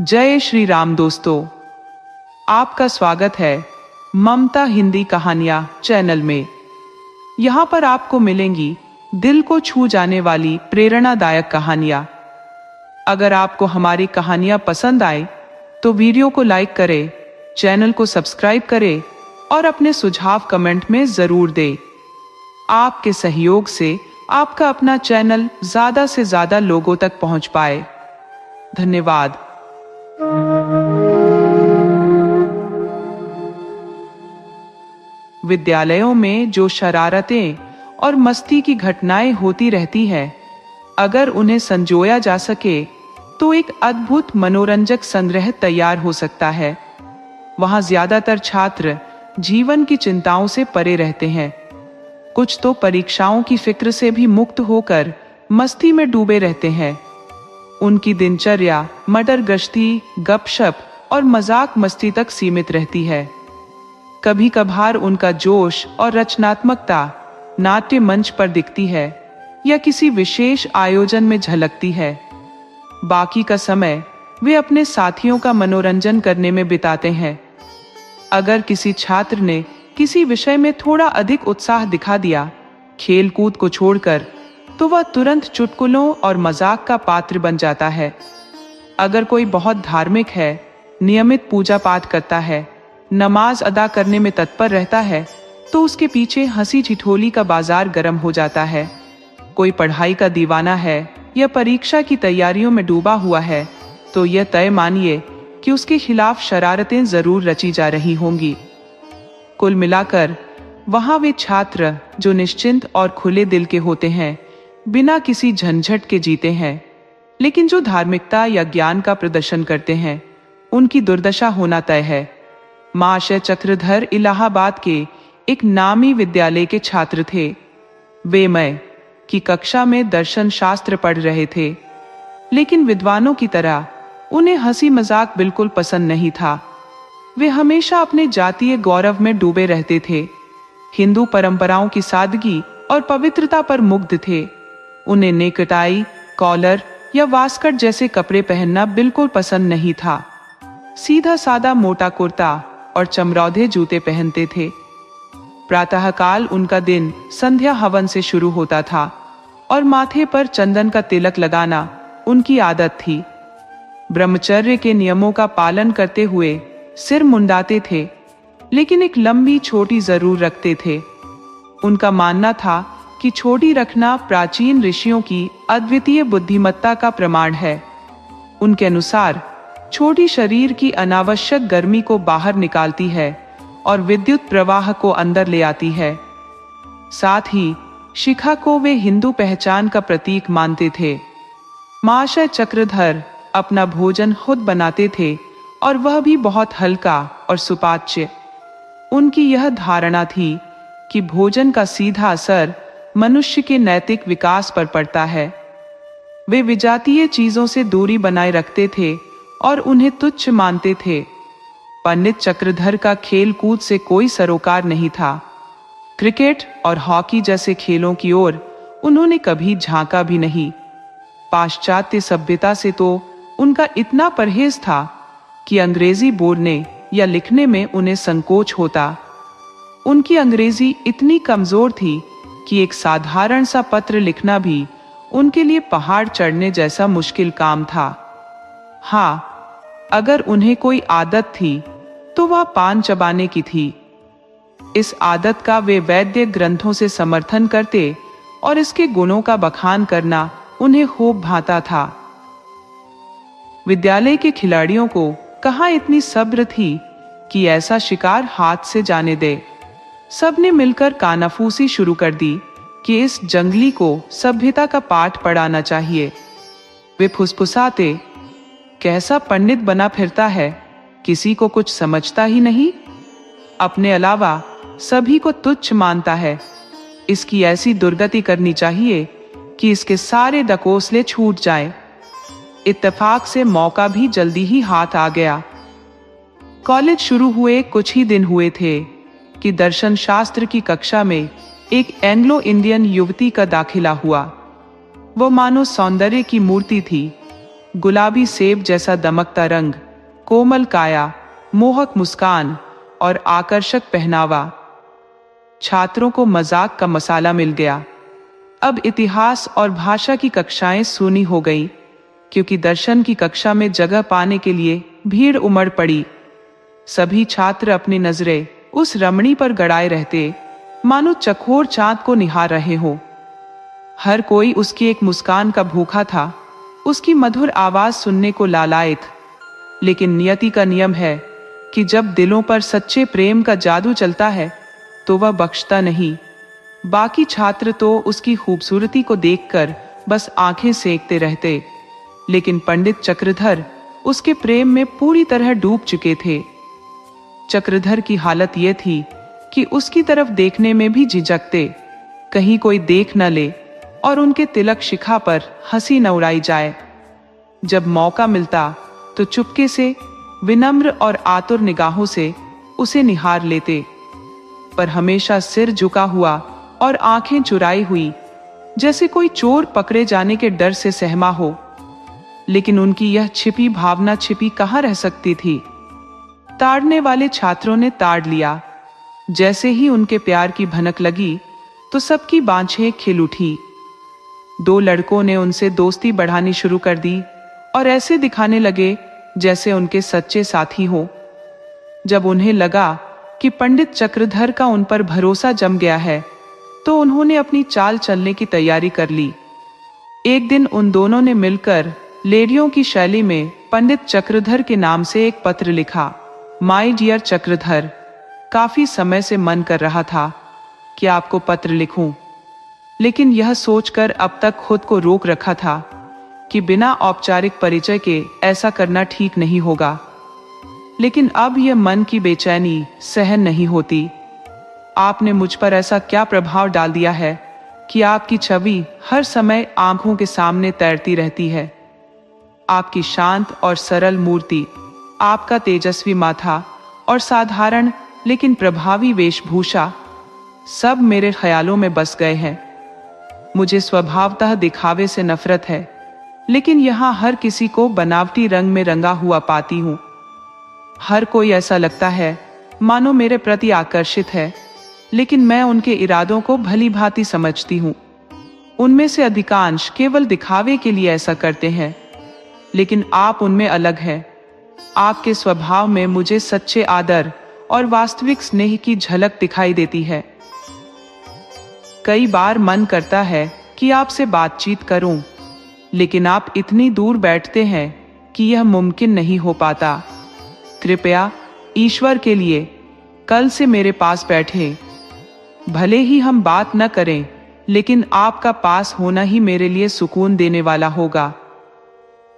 जय श्री राम दोस्तों, आपका स्वागत है ममता हिंदी कहानियां चैनल में। यहाँ पर आपको मिलेंगी दिल को छू जाने वाली प्रेरणादायक कहानियां। अगर आपको हमारी कहानियां पसंद आए तो वीडियो को लाइक करें, चैनल को सब्सक्राइब करें और अपने सुझाव कमेंट में जरूर दें। आपके सहयोग से आपका अपना चैनल ज्यादा से ज्यादा लोगों तक पहुंच पाए। धन्यवाद। विद्यालयों में जो शरारतें और मस्ती की घटनाएं होती रहती है, अगर उन्हें संजोया जा सके तो एक अद्भुत मनोरंजक संग्रह तैयार हो सकता है। वहां ज्यादातर छात्र जीवन की चिंताओं से परे रहते हैं। कुछ तो परीक्षाओं की फिक्र से भी मुक्त होकर मस्ती में डूबे रहते हैं। उनकी दिनचर्या मटर गश्ती, गपशप और मजाक मस्ती तक सीमित रहती है। कभी कभार उनका जोश और रचनात्मकता नाट्य मंच पर दिखती है या किसी विशेष आयोजन में झलकती है। बाकी का समय वे अपने साथियों का मनोरंजन करने में बिताते हैं। अगर किसी छात्र ने किसी विषय में थोड़ा अधिक उत्साह दिखा दिया, खेल कूद को छोड़कर, तो वह तुरंत चुटकुलों और मजाक का पात्र बन जाता है। अगर कोई बहुत धार्मिक है, नियमित पूजा पाठ करता है, नमाज अदा करने में तत्पर रहता है, तो उसके पीछे हंसी ठिठोली का बाजार गर्म हो जाता है। कोई पढ़ाई का दीवाना है या परीक्षा की तैयारियों में डूबा हुआ है, तो यह तय मानिए कि उसके खिलाफ शरारतें जरूर रची जा रही होंगी। कुल मिलाकर वहां वे छात्र जो निश्चिंत और खुले दिल के होते हैं, बिना किसी झंझट के जीते हैं, लेकिन जो धार्मिकता या ज्ञान का प्रदर्शन करते हैं, उनकी दुर्दशा होना तय है। महाशय चक्रधर इलाहाबाद के एक नामी विद्यालय के छात्र थे। वे मई की कक्षा में दर्शन शास्त्र पढ़ रहे थे, लेकिन विद्वानों की तरह उन्हें हंसी मजाक बिल्कुल पसंद नहीं था। वे हमेशा अपने जातीय गौरव में डूबे रहते थे। हिंदू परंपराओं की सादगी और पवित्रता पर मुग्ध थे। उन्हें नेकटाई, कॉलर या वास्कट जैसे कपड़े पहनना बिल्कुल पसंद नहीं था। सीधा सादा मोटा कुर्ता और चमरौधे जूते पहनते थे। प्रातःकाल उनका दिन संध्या हवन से शुरू होता था और माथे पर चंदन का तिलक लगाना उनकी आदत थी। ब्रह्मचर्य के नियमों का पालन करते हुए सिर मुंडाते थे, लेकिन एक लंबी छोटी जरूर रखते थे। उनका मानना था कि छोटी रखना प्राचीन ऋषियों की अद्वितीय बुद्धिमत्ता का प्रमाण है। उनके अनुसार छोटी शरीर की अनावश्यक गर्मी को बाहर निकालती है और विद्युत प्रवाह को अंदर ले आती है। साथ ही शिखा को वे हिंदू पहचान का प्रतीक मानते थे। महाशय चक्रधर अपना भोजन खुद बनाते थे और वह भी बहुत हल्का और सुपाच्य। उनकी यह धारणा थी कि भोजन का सीधा असर मनुष्य के नैतिक विकास पर पड़ता है। वे विजातीय चीजों से दूरी बनाए रखते थे और उन्हें तुच्छ मानते थे। पंडित चक्रधर का खेल कूद से कोई सरोकार नहीं था। क्रिकेट और हॉकी जैसे खेलों की ओर उन्होंने कभी झांका भी नहीं। पाश्चात्य सभ्यता से तो उनका इतना परहेज था कि अंग्रेजी बोलने या लिखने में उन्हें संकोच होता। उनकी अंग्रेजी इतनी कमजोर थी कि एक साधारण सा पत्र लिखना भी उनके लिए पहाड़ चढ़ने जैसा मुश्किल काम था। हाँ, अगर उन्हें कोई आदत थी तो वह पान चबाने की थी। इस आदत का वे वैद्य ग्रंथों से समर्थन करते और इसके गुणों का बखान करना उन्हें खूब भाता था। विद्यालय के खिलाड़ियों को कहाँ इतनी सब्र थी कि ऐसा शिकार हाथ से जाने दे। सबने मिलकर कानाफूसी शुरू कर दी कि इस जंगली को सभ्यता का पाठ पढ़ाना चाहिए। वे फुसफुसाते, कैसा पंडित बना फिरता है, किसी को कुछ समझता ही नहीं, अपने अलावा सभी को तुच्छ मानता है। इसकी ऐसी दुर्गति करनी चाहिए कि इसके सारे डकोसले छूट जाएं। इत्तेफाक से मौका भी जल्दी ही हाथ आ गया। कॉलेज शुरू हुए कुछ ही दिन हुए थे कि दर्शन शास्त्र की कक्षा में एक एंग्लो इंडियन युवती का दाखिला हुआ। वो मानो सौंदर्य की मूर्ति थी। गुलाबी सेब जैसा दमकता रंग, कोमल काया, मोहक मुस्कान और आकर्षक पहनावा। छात्रों को मजाक का मसाला मिल गया। अब इतिहास और भाषा की कक्षाएं सूनी हो गई, क्योंकि दर्शन की कक्षा में जगह पाने के लिए भीड़ उमड़ पड़ी। सभी छात्र अपनी नजरें उस रमणी पर गड़ाए रहते, मानो चकोर चांद को निहार रहे हो। हर कोई उसकी एक मुस्कान का भूखा था, उसकी मधुर आवाज सुनने को लालायित। लेकिन नियति का नियम है कि जब दिलों पर सच्चे प्रेम का जादू चलता है तो वह बख्शता नहीं। बाकी छात्र तो उसकी खूबसूरती को देखकर बस आंखें सेकते रहते, लेकिन पंडित चक्रधर उसके प्रेम में पूरी तरह डूब चुके थे। चक्रधर की हालत यह थी कि उसकी तरफ देखने में भी झिझकते, कहीं कोई देख न ले और उनके तिलक शिखा पर हंसी न उड़ाई जाए। जब मौका मिलता तो चुपके से, विनम्र और आतुर निगाहों से उसे निहार लेते, पर हमेशा सिर झुका हुआ और आंखें चुराई हुई, जैसे कोई चोर पकड़े जाने के डर से सहमा हो। लेकिन उनकी यह छिपी भावना छिपी कहाँ रह सकती थी। ताड़ने वाले छात्रों ने ताड़ लिया। जैसे ही उनके प्यार की भनक लगी तो सबकी बाँछें खिल उठी। दो लड़कों ने उनसे दोस्ती बढ़ानी शुरू कर दी और ऐसे दिखाने लगे जैसे उनके सच्चे साथी हो। जब उन्हें लगा कि पंडित चक्रधर का उन पर भरोसा जम गया है, तो उन्होंने अपनी चाल चलने की तैयारी कर ली। एक दिन उन दोनों ने मिलकर लेडियों की शैली में पंडित चक्रधर के नाम से एक पत्र लिखा। माय डियर चक्रधर, काफी समय से मन कर रहा था कि आपको पत्र लिखूं, लेकिन यह सोचकर अब तक खुद को रोक रखा था कि बिना औपचारिक परिचय के ऐसा करना ठीक नहीं होगा। लेकिन अब यह मन की बेचैनी सहन नहीं होती। आपने मुझ पर ऐसा क्या प्रभाव डाल दिया है कि आपकी छवि हर समय आंखों के सामने तैरती रहती है। आपकी शांत और सरल मूर्ति, आपका तेजस्वी माथा और साधारण लेकिन प्रभावी वेशभूषा सब मेरे ख्यालों में बस गए हैं। मुझे स्वभावतः दिखावे से नफरत है, लेकिन यहाँ हर किसी को बनावटी रंग में रंगा हुआ पाती हूँ। हर कोई ऐसा लगता है मानो मेरे प्रति आकर्षित है, लेकिन मैं उनके इरादों को भली भांति समझती हूँ। उनमें से अधिकांश केवल दिखावे के लिए ऐसा करते हैं, लेकिन आप उनमें अलग हैं। आपके स्वभाव में मुझे सच्चे आदर और वास्तविक स्नेह की झलक दिखाई देती है। कई बार मन करता है कि आपसे बातचीत करूं, लेकिन आप इतनी दूर बैठते हैं कि यह मुमकिन नहीं हो पाता। कृपया ईश्वर के लिए कल से मेरे पास बैठें। भले ही हम बात न करें, लेकिन आपका पास होना ही मेरे लिए सुकून देने वाला होगा।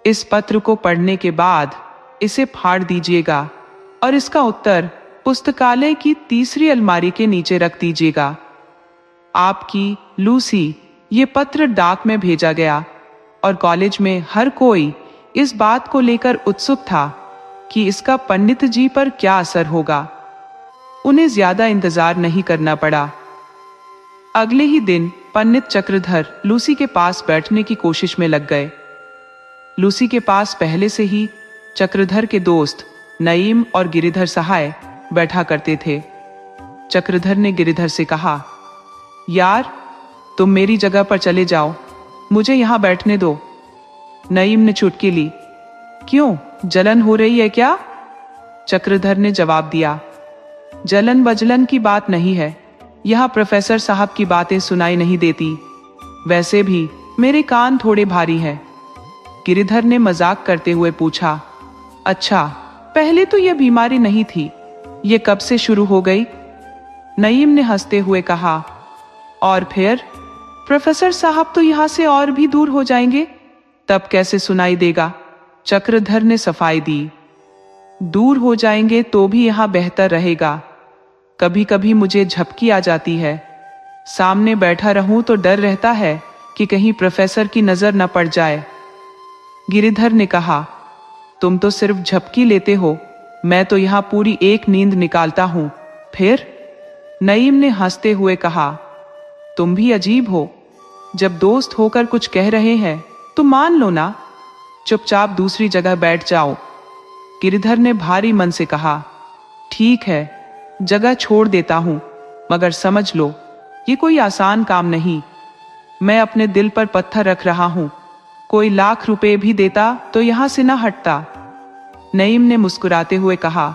इस पत्र को पढ़ने के बाद इसे फाड़ दीजिएगा और इसका उत्तर पुस्तकालय की तीसरी अलमारी के नीचे रख दीजिएगा। आपकी लूसी। ये पत्र डाक में भेजा गया और कॉलेज में हर कोई इस बात को लेकर उत्सुक था कि इसका पंडित जी पर क्या असर होगा। उन्हें ज्यादा इंतजार नहीं करना पड़ा। अगले ही दिन पंडित चक्रधर लूसी के पास बैठने की कोशिश में लग गए। लूसी के पास पहले से ही चक्रधर के दोस्त नईम और गिरिधर सहाय बैठा करते थे। चक्रधर ने गिरिधर से कहा, यार तुम मेरी जगह पर चले जाओ, मुझे यहां बैठने दो। नईम ने चुटकी ली। क्यों, जलन हो रही है क्या? चक्रधर ने जवाब दिया। जलन बजलन की बात नहीं है, यहाँ प्रोफेसर साहब की बातें सुनाई नहीं देती। वैसे भी मेरे कान थोड़े भारी हैं। गिरिधर ने मजाक करते हुए पूछा। अच्छा, पहले तो यह बीमारी नहीं थी, ये कब से शुरू हो गई? नईम ने हंसते हुए कहा। और फिर प्रोफेसर साहब तो यहाँ से और भी दूर हो जाएंगे, तब कैसे सुनाई देगा? चक्रधर ने सफाई दी। दूर हो जाएंगे तो भी यहाँ बेहतर रहेगा। कभी कभी मुझे झपकी आ जाती है। सामने बैठा रहूं तो डर रहता है कि कहीं प्रोफेसर की नजर न पड़ जाए। गिरिधर ने कहा, तुम तो सिर्फ झपकी लेते हो, मैं तो यहाँ पूरी एक नींद निकालता हूँ। फिर? नईम ने हंसते हुए कहा, तुम भी अजीब हो, जब दोस्त होकर कुछ कह रहे हैं तो मान लो ना। चुपचाप दूसरी जगह बैठ जाओ। गिरिधर ने भारी मन से कहा, ठीक है, जगह छोड़ देता हूं, मगर समझ लो ये कोई आसान काम नहीं। मैं अपने दिल पर पत्थर रख रहा हूं, कोई लाख रुपए भी देता तो यहां से ना हटता। नईम ने मुस्कुराते हुए कहा,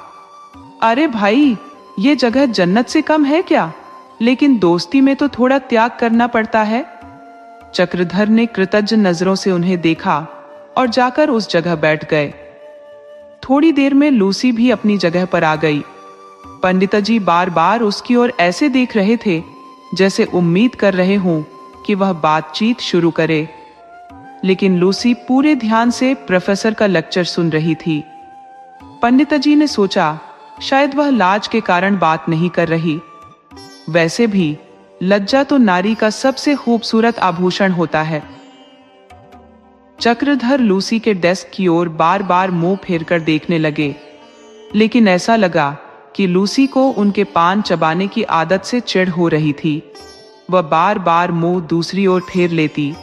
अरे भाई, ये जगह जन्नत से कम है क्या? लेकिन दोस्ती में तो थोड़ा त्याग करना पड़ता है। चक्रधर ने कृतज्ञ नजरों से उन्हें देखा और जाकर उस जगह बैठ गए। थोड़ी देर में लूसी भी अपनी जगह पर आ गई। पंडितजी बार बार उसकी ओर ऐसे देख रहे थे जैसे उम्मीद कर रहे हों कि वह बातचीत शुरू करे, लेकिन लूसी पूरे ध्यान से प्रोफेसर का लेक्चर सुन रही थी। पंडितजी ने सोचा शायद वह लाज के कारण बात नहीं कर रही। वैसे भी लज्जा तो नारी का सबसे खूबसूरत आभूषण होता है। चक्रधर लूसी के डेस्क की ओर बार बार मुंह फेरकर देखने लगे, लेकिन ऐसा लगा कि लूसी को उनके पान चबाने की आदत से चिढ़ हो रही थी। वह बार बार मुंह दूसरी ओर फेर लेती,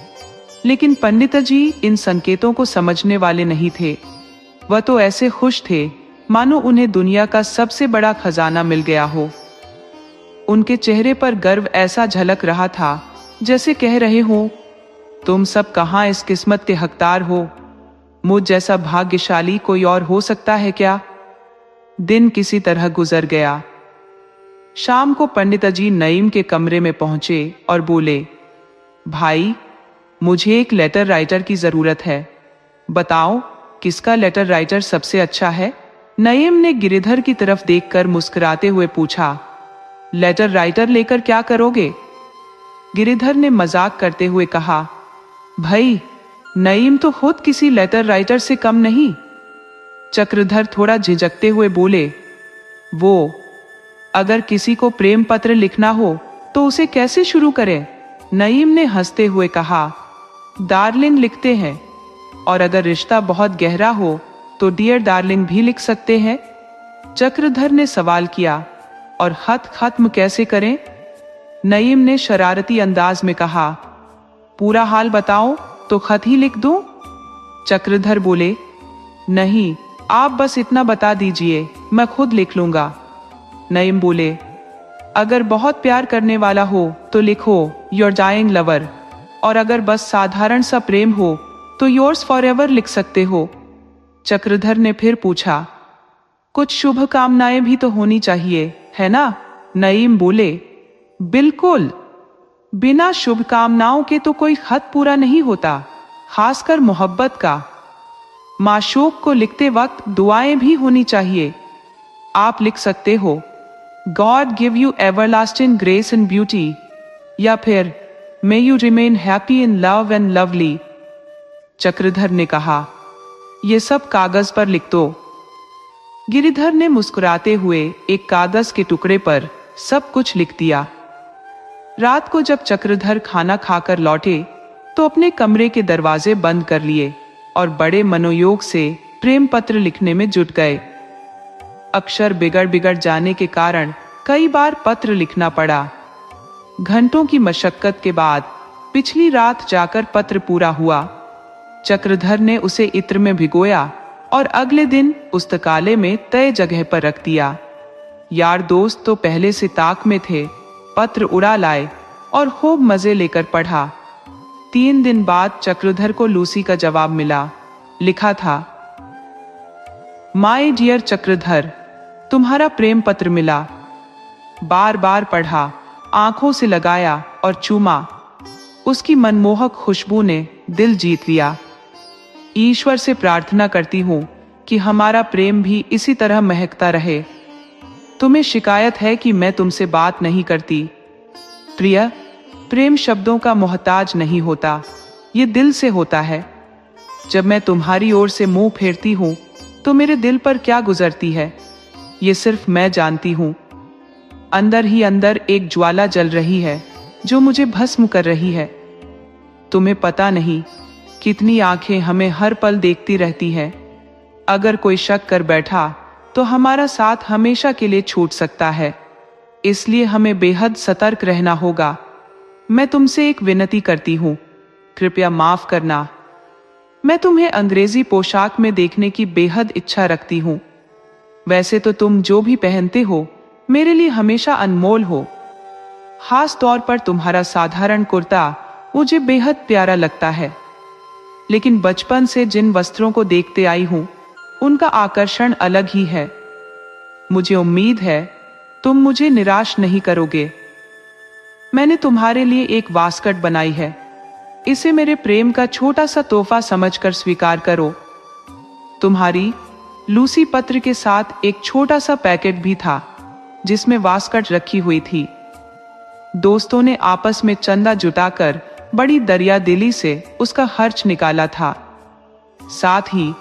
लेकिन पंडितजी इन संकेतों को समझने वाले नहीं थे। वह तो ऐसे खुश थे मानो उन्हें दुनिया का सबसे बड़ा खजाना मिल गया हो। उनके चेहरे पर गर्व ऐसा झलक रहा था जैसे कह रहे हो, तुम सब कहां इस किस्मत के हकदार हो? मुझ जैसा भाग्यशाली कोई और हो सकता है क्या? दिन किसी तरह गुजर गया। शाम को पंडितजी नईम के कमरे में पहुंचे और बोले, भाई, मुझे एक लेटर राइटर की जरूरत है। बताओ किसका लेटर राइटर सबसे अच्छा है? नईम ने गिरिधर की तरफ देखकर मुस्कुराते हुए पूछा, लेटर राइटर लेकर क्या करोगे? गिरिधर ने मजाक करते हुए कहा, भाई, नईम तो खुद किसी लेटर राइटर से कम नहीं। चक्रधर थोड़ा झिझकते हुए बोले, वो अगर किसी को प्रेम पत्र लिखना हो तो उसे कैसे शुरू करें? नईम ने हंसते हुए कहा, डार्लिंग लिखते हैं, और अगर रिश्ता बहुत गहरा हो तो डियर डार्लिंग भी लिख सकते हैं। चक्रधर ने सवाल किया, और खत खत्म कैसे करें? नईम ने शरारती अंदाज में कहा, पूरा हाल बताओ तो खत ही लिख दूं? चक्रधर बोले, नहीं, आप बस इतना बता दीजिए, मैं खुद लिख लूंगा। नईम बोले, अगर बहुत प्यार करने वाला हो तो लिखो योर डाइंग लवर, और अगर बस साधारण सा प्रेम हो तो योर्स फॉरएवर लिख सकते हो। चक्रधर ने फिर पूछा, कुछ शुभकामनाएं भी तो होनी चाहिए, है ना? नईम बोले, बिल्कुल, बिना शुभकामनाओं के तो कोई खत पूरा नहीं होता, खासकर मोहब्बत का। माशूक को लिखते वक्त दुआएं भी होनी चाहिए। आप लिख सकते हो, God give you everlasting grace and beauty, या फिर may you remain happy in love and lovely. Chakradhar ने कहा, ये सब कागज पर लिख दो। गिरिधर ने मुस्कुराते हुए एक कागज के टुकड़े पर सब कुछ लिख दिया। रात को जब चक्रधर खाना खाकर लौटे तो अपने कमरे के दरवाजे बंद कर लिए और बड़े मनोयोग से प्रेम पत्र लिखने में जुट गए। अक्षर बिगड़ बिगड़ जाने के कारण कई बार पत्र लिखना पड़ा। घंटों की मशक्कत के बाद पिछली रात जाकर पत्र पूरा हुआ। चक्रधर ने उसे इत्र में भिगोया और अगले दिन पुस्तकालय में तय जगह पर रख दिया। यार दोस्त तो पहले से ताक में थे, पत्र उड़ा लाए और खूब मजे लेकर पढ़ा। 3 दिन बाद चक्रधर को लूसी का जवाब मिला। लिखा था, माय डियर चक्रधर, तुम्हारा प्रेम पत्र मिला। बार बार पढ़ा, आंखों से लगाया और चूमा। उसकी मनमोहक खुशबू ने दिल जीत लिया। ईश्वर से प्रार्थना करती हूं कि हमारा प्रेम भी इसी तरह महकता रहे। तुम्हें शिकायत है कि मैं तुमसे बात नहीं करती। प्रिय, प्रेम शब्दों का मोहताज नहीं होता, ये दिल से होता है। जब मैं तुम्हारी ओर से मुंह फेरती हूं तो मेरे दिल पर क्या गुजरती है, ये सिर्फ मैं जानती हूं। अंदर ही अंदर एक ज्वाला जल रही है जो मुझे भस्म कर रही है। तुम्हें पता नहीं कितनी आंखें हमें हर पल देखती रहती हैं। अगर कोई शक कर बैठा तो हमारा साथ हमेशा के लिए छूट सकता है, इसलिए हमें बेहद सतर्क रहना होगा। मैं तुमसे एक विनती करती हूँ, कृपया माफ करना। मैं तुम्हें अंग्रेजी पोशाक में देखने की बेहद इच्छा रखती हूँ। वैसे तो तुम जो भी पहनते हो मेरे लिए हमेशा अनमोल हो। खास तौर पर तुम्हारा साधारण कुर्ता मुझे बेहद प्यारा लगता है। लेकिन बचपन से जिन वस्त्रों को देखते आई हूं उनका आकर्षण अलग ही है। मुझे उम्मीद है तुम मुझे निराश नहीं करोगे। मैंने तुम्हारे लिए एक वास्कट बनाई है। इसे मेरे प्रेम का छोटा सा तोहफा समझकर स्वीकार करो। तुम्हारी लूसी पत्र के साथ एक छोटा सा पैकेट भी था जिसमें वास्कट रखी हुई थी। दोस्तों ने आपस में चंदा जुटाकर बड़ी दरियादिली से उसका खर्च निकाला था। साथ ही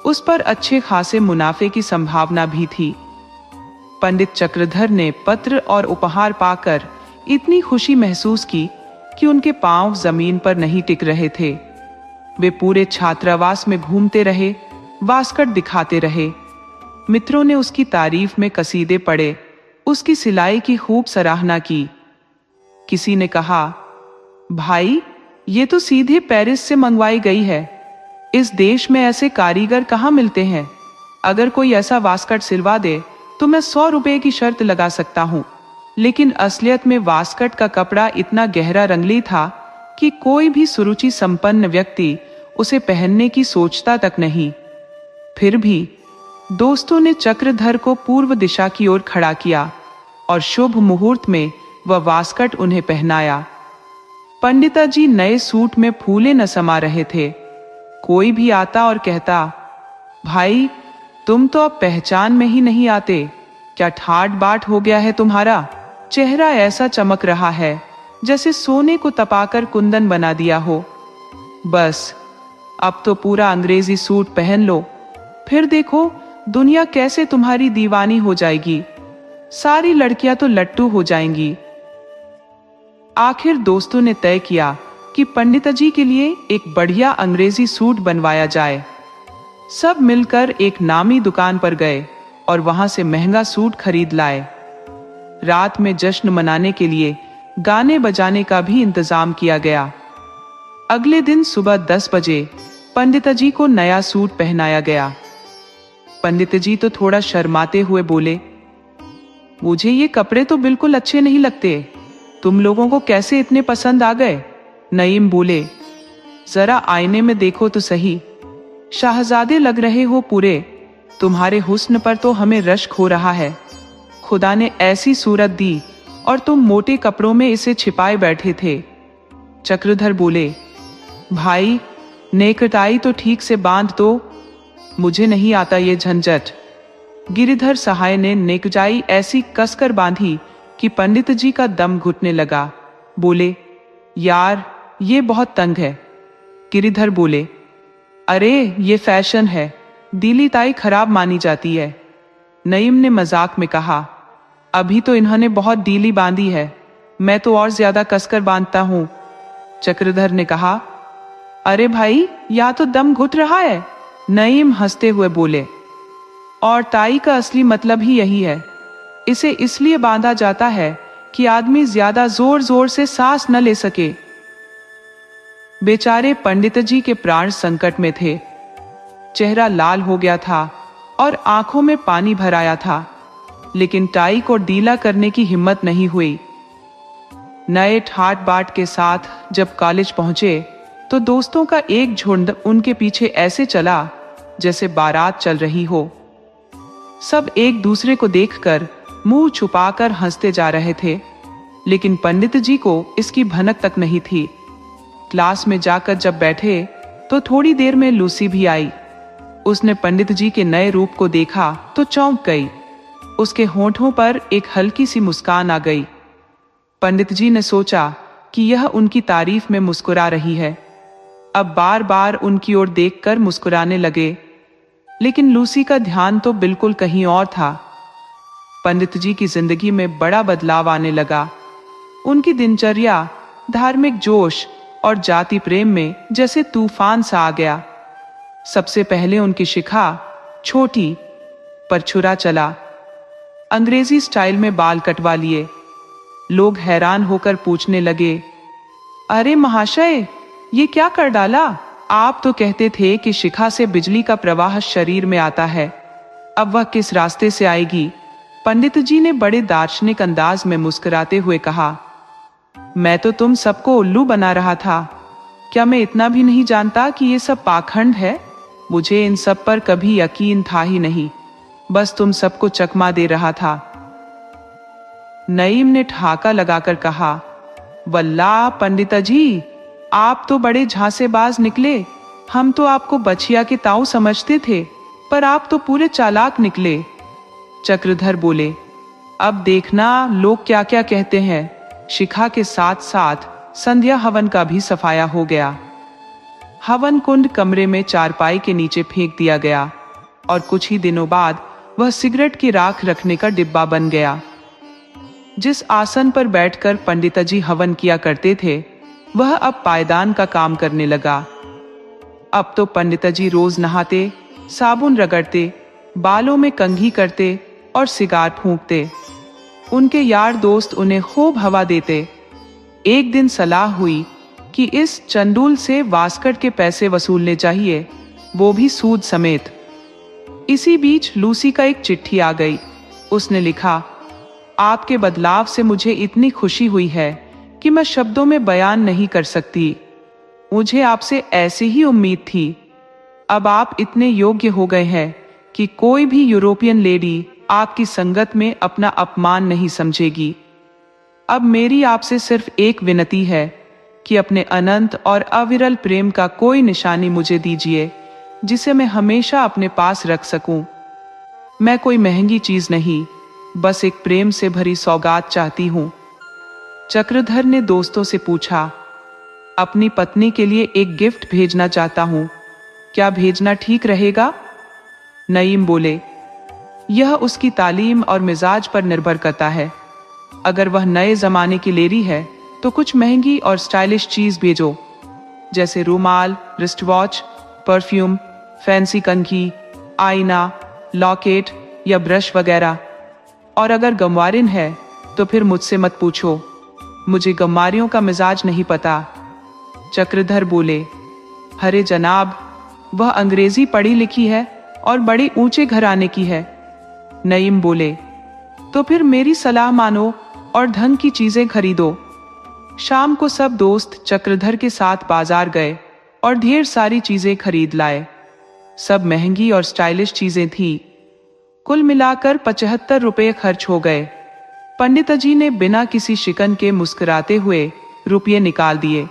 उस पर अच्छे खासे मुनाफे की संभावना भी थी। पंडित चक्रधर ने पत्र और उपहार पाकर इतनी खुशी महसूस की कि उनके पांव जमीन पर नहीं टिक रहे थे। वे पूरे छात्रावास में घूमते रहे, वास्कट दिखाते रहे। मित्रों ने उसकी तारीफ में कसीदे पढ़े, उसकी सिलाई की खूब सराहना की। किसी ने कहा, भाई ये तो सीधे पेरिस से मंगवाई गई है। इस देश में ऐसे कारीगर कहाँ मिलते हैं। अगर कोई ऐसा वास्कट सिलवा दे तो मैं 100 रुपए की शर्त लगा सकता हूँ। लेकिन असलियत में वास्कट का कपड़ा इतना गहरा रंगली था कि कोई भी सुरुचि संपन्न व्यक्ति उसे पहनने की सोचता तक नहीं। फिर भी दोस्तों ने चक्रधर को पूर्व दिशा की ओर खड़ा किया और शुभ मुहूर्त में वह वास्कट उन्हें पहनाया। पंडिताजी नए सूट में फूले न समा रहे थे। कोई भी आता और कहता, भाई तुम तो अब पहचान में ही नहीं आते। क्या ठाट बाट हो गया है तुम्हारा? चेहरा ऐसा चमक रहा है जैसे सोने को तपाकर कुंदन बना दिया हो। बस अब तो पूरा अंग्रेजी सूट पहन लो, फिर देखो दुनिया कैसे तुम्हारी दीवानी हो जाएगी। सारी लड़कियां तो लट्टू हो जाएंगी। आखिर दोस्तों ने तय किया कि पंडिताजी के लिए एक बढ़िया अंग्रेजी सूट बनवाया जाए। सब मिलकर एक नामी दुकान पर गए और वहां से महंगा सूट खरीद लाए। रात में जश्न मनाने के लिए गाने बजाने का भी इंतजाम किया गया। अगले दिन सुबह 10 बजे पंडिताजी को नया सूट पहनाया गया। पंडितजी तो थोड़ा शर्माते हुए बोले, मुझे ये कपड़े तो बिल्कुल अच्छे नहीं लगते। तुम लोगों को कैसे इतने पसंद आ गए? नईम बोले, जरा आईने में देखो तो सही। शाहजादे लग रहे हो पूरे। तुम्हारे हुस्न पर तो हमें रश्क हो रहा है। खुदा ने ऐसी सूरत दी और तुम मोटे कपड़ों में इसे छिपाए बैठे थे। चक्रधर बोले, भाई नेकटाई तो ठीक से बांध दो। मुझे नहीं आता ये झंझट। गिरिधर सहाय ने नेकटाई ऐसी कसकर बांधी कि पंडित जी का दम घुटने लगा। बोले, यार ये बहुत तंग है। गिरिधर बोले, अरे ये फैशन है, दीली ताई खराब मानी जाती है। नईम ने मजाक में कहा, अभी तो इन्होंने बहुत डीली बांधी है, मैं तो और ज्यादा कसकर बांधता हूं। चक्रधर ने कहा, अरे भाई या तो दम घुट रहा है। नईम हंसते हुए बोले, और टाई का असली मतलब ही यही है। इसे इसलिए बांधा जाता है कि आदमी ज्यादा जोर जोर से सांस न ले सके। बेचारे पंडित जी के प्राण संकट में थे। चेहरा लाल हो गया था और आंखों में पानी भर आया था, लेकिन टाई को ढीला करने की हिम्मत नहीं हुई। नए ठाट बाट के साथ जब कॉलेज पहुंचे तो दोस्तों का एक झुंड उनके पीछे ऐसे चला जैसे बारात चल रही हो। सब एक दूसरे को देखकर मुंह छुपाकर हंसते जा रहे थे, लेकिन पंडित जी को इसकी भनक तक नहीं थी। क्लास में जाकर जब बैठे तो थोड़ी देर में लूसी भी आई। उसने पंडित जी के नए रूप को देखा तो चौंक गई। उसके होंठों पर एक हल्की सी मुस्कान आ गई। पंडित जी ने सोचा कि यह उनकी तारीफ में मुस्कुरा रही है। अब बार बार उनकी ओर देखकर मुस्कुराने लगे, लेकिन लूसी का ध्यान तो बिल्कुल कहीं और था। पंडित जी की जिंदगी में बड़ा बदलाव आने लगा। उनकी दिनचर्या धार्मिक जोश और जाति प्रेम में जैसे तूफान सा आ गया। सबसे पहले उनकी शिखा छोटी पर छुरा चला। अंग्रेजी स्टाइल में बाल कटवा लिए। लोग हैरान होकर पूछने लगे, अरे महाशय ये क्या कर डाला? आप तो कहते थे कि शिखा से बिजली का प्रवाह शरीर में आता है, अब वह किस रास्ते से आएगी? पंडित जी ने बड़े दार्शनिक अंदाज में मुस्कुराते हुए कहा। मैं तो तुम सबको उल्लू बना रहा था। क्या मैं इतना भी नहीं जानता कि ये सब पाखंड है? मुझे इन सब पर कभी यकीन था ही नहीं, बस तुम सबको चकमा दे रहा था। नईम ने ठहाका लगाकर कहा, वल्लाह पंडिता जी, आप तो बड़े झांसेबाज निकले। हम तो आपको बछिया के ताऊ समझते थे, पर आप तो पूरे चालाक निकले। चक्रधर बोले, अब देखना लोग क्या क्या कहते हैं। शिखा के साथ साथ संध्या हवन का भी सफाया हो गया। हवन कुंड कमरे में चारपाई के नीचे फेंक दिया गया और कुछ ही दिनों बाद वह सिगरेट की राख रखने का डिब्बा बन गया। जिस आसन पर बैठकर पंडिता जी हवन किया करते थे, वह अब पायदान का काम करने लगा। अब तो पंडिता जी रोज नहाते, साबुन रगड़ते, बालों में कंघी करते और सिगार फूंकते। उनके यार दोस्त उन्हें खूब हवा देते। एक दिन सलाह हुई कि इस चंडूल से वास्कट के पैसे वसूलने चाहिए, वो भी सूद समेत। इसी बीच लूसी का एक चिट्ठी आ गई। उसने लिखा, आपके बदलाव से मुझे इतनी खुशी हुई है कि मैं शब्दों में बयान नहीं कर सकती। मुझे आपसे ऐसी ही उम्मीद थी। अब आप इतने योग्य हो गए हैं कि कोई भी यूरोपियन लेडी आपकी संगत में अपना अपमान नहीं समझेगी। अब मेरी आपसे सिर्फ एक विनती है कि अपने अनंत और अविरल प्रेम का कोई निशानी मुझे दीजिए, जिसे मैं हमेशा अपने पास रख सकूं। मैं कोई महंगी चीज नहीं, बस एक प्रेम से भरी सौगात चाहती हूं। चक्रधर ने दोस्तों से पूछा, अपनी पत्नी के लिए एक गिफ्ट भेजना चाहता हूं, क्या भेजना ठीक रहेगा? नईम बोले, यह उसकी तालीम और मिजाज पर निर्भर करता है। अगर वह नए जमाने की लेडी है तो कुछ महंगी और स्टाइलिश चीज भेजो, जैसे रुमाल, रिस्ट वॉच, परफ्यूम, फैंसी कंघी, आईना, लॉकेट या ब्रश वगैरह। और अगर गंवारिन है तो फिर मुझसे मत पूछो, मुझे गंवारियों का मिजाज नहीं पता। चक्रधर बोले, अरे जनाब, वह अंग्रेजी पढ़ी लिखी है और बड़ी ऊंचे घराने की है। नईम बोले, तो फिर मेरी सलाह मानो और ढंग की चीजें खरीदो। शाम को सब दोस्त चक्रधर के साथ बाजार गए और ढेर सारी चीजें खरीद लाए। सब महंगी और स्टाइलिश चीजें थी। कुल मिलाकर 75 रुपए खर्च हो गए। पंडित जी ने बिना किसी शिकन के मुस्कुराते हुए रुपये निकाल दिए।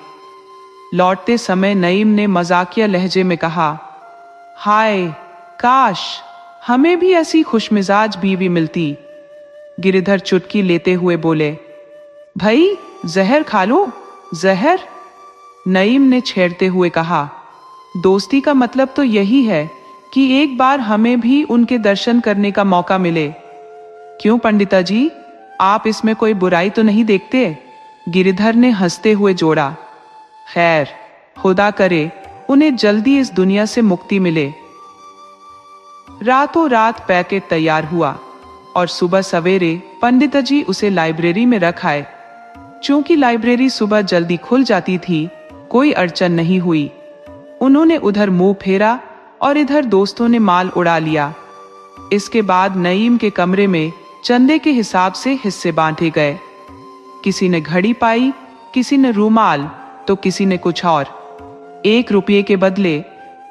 लौटते समय नईम ने मजाकिया लहजे में कहा, हाय काश हमें भी ऐसी खुशमिजाज बीवी मिलती। गिरिधर चुटकी लेते हुए बोले, भाई जहर खा लो, जहर। नईम ने छेड़ते हुए कहा, दोस्ती का मतलब तो यही है कि एक बार हमें भी उनके दर्शन करने का मौका मिले। क्यों पंडिता जी, आप इसमें कोई बुराई तो नहीं देखते? गिरिधर ने हंसते हुए जोड़ा, खैर खुदा करे उन्हें जल्दी इस दुनिया से मुक्ति मिले। रातों रात पैकेट तैयार हुआ और सुबह सवेरे पंडित जी उसे लाइब्रेरी में रख आए। चूंकि लाइब्रेरी सुबह जल्दी खुल जाती थी, कोई अड़चन नहीं हुई। उन्होंने उधर मुंह फेरा और इधर दोस्तों ने माल उड़ा लिया। इसके बाद नईम के कमरे में चंदे के हिसाब से हिस्से बांटे गए। किसी ने घड़ी पाई, किसी ने रूमाल, तो किसी ने कुछ और। 1 रुपये के बदले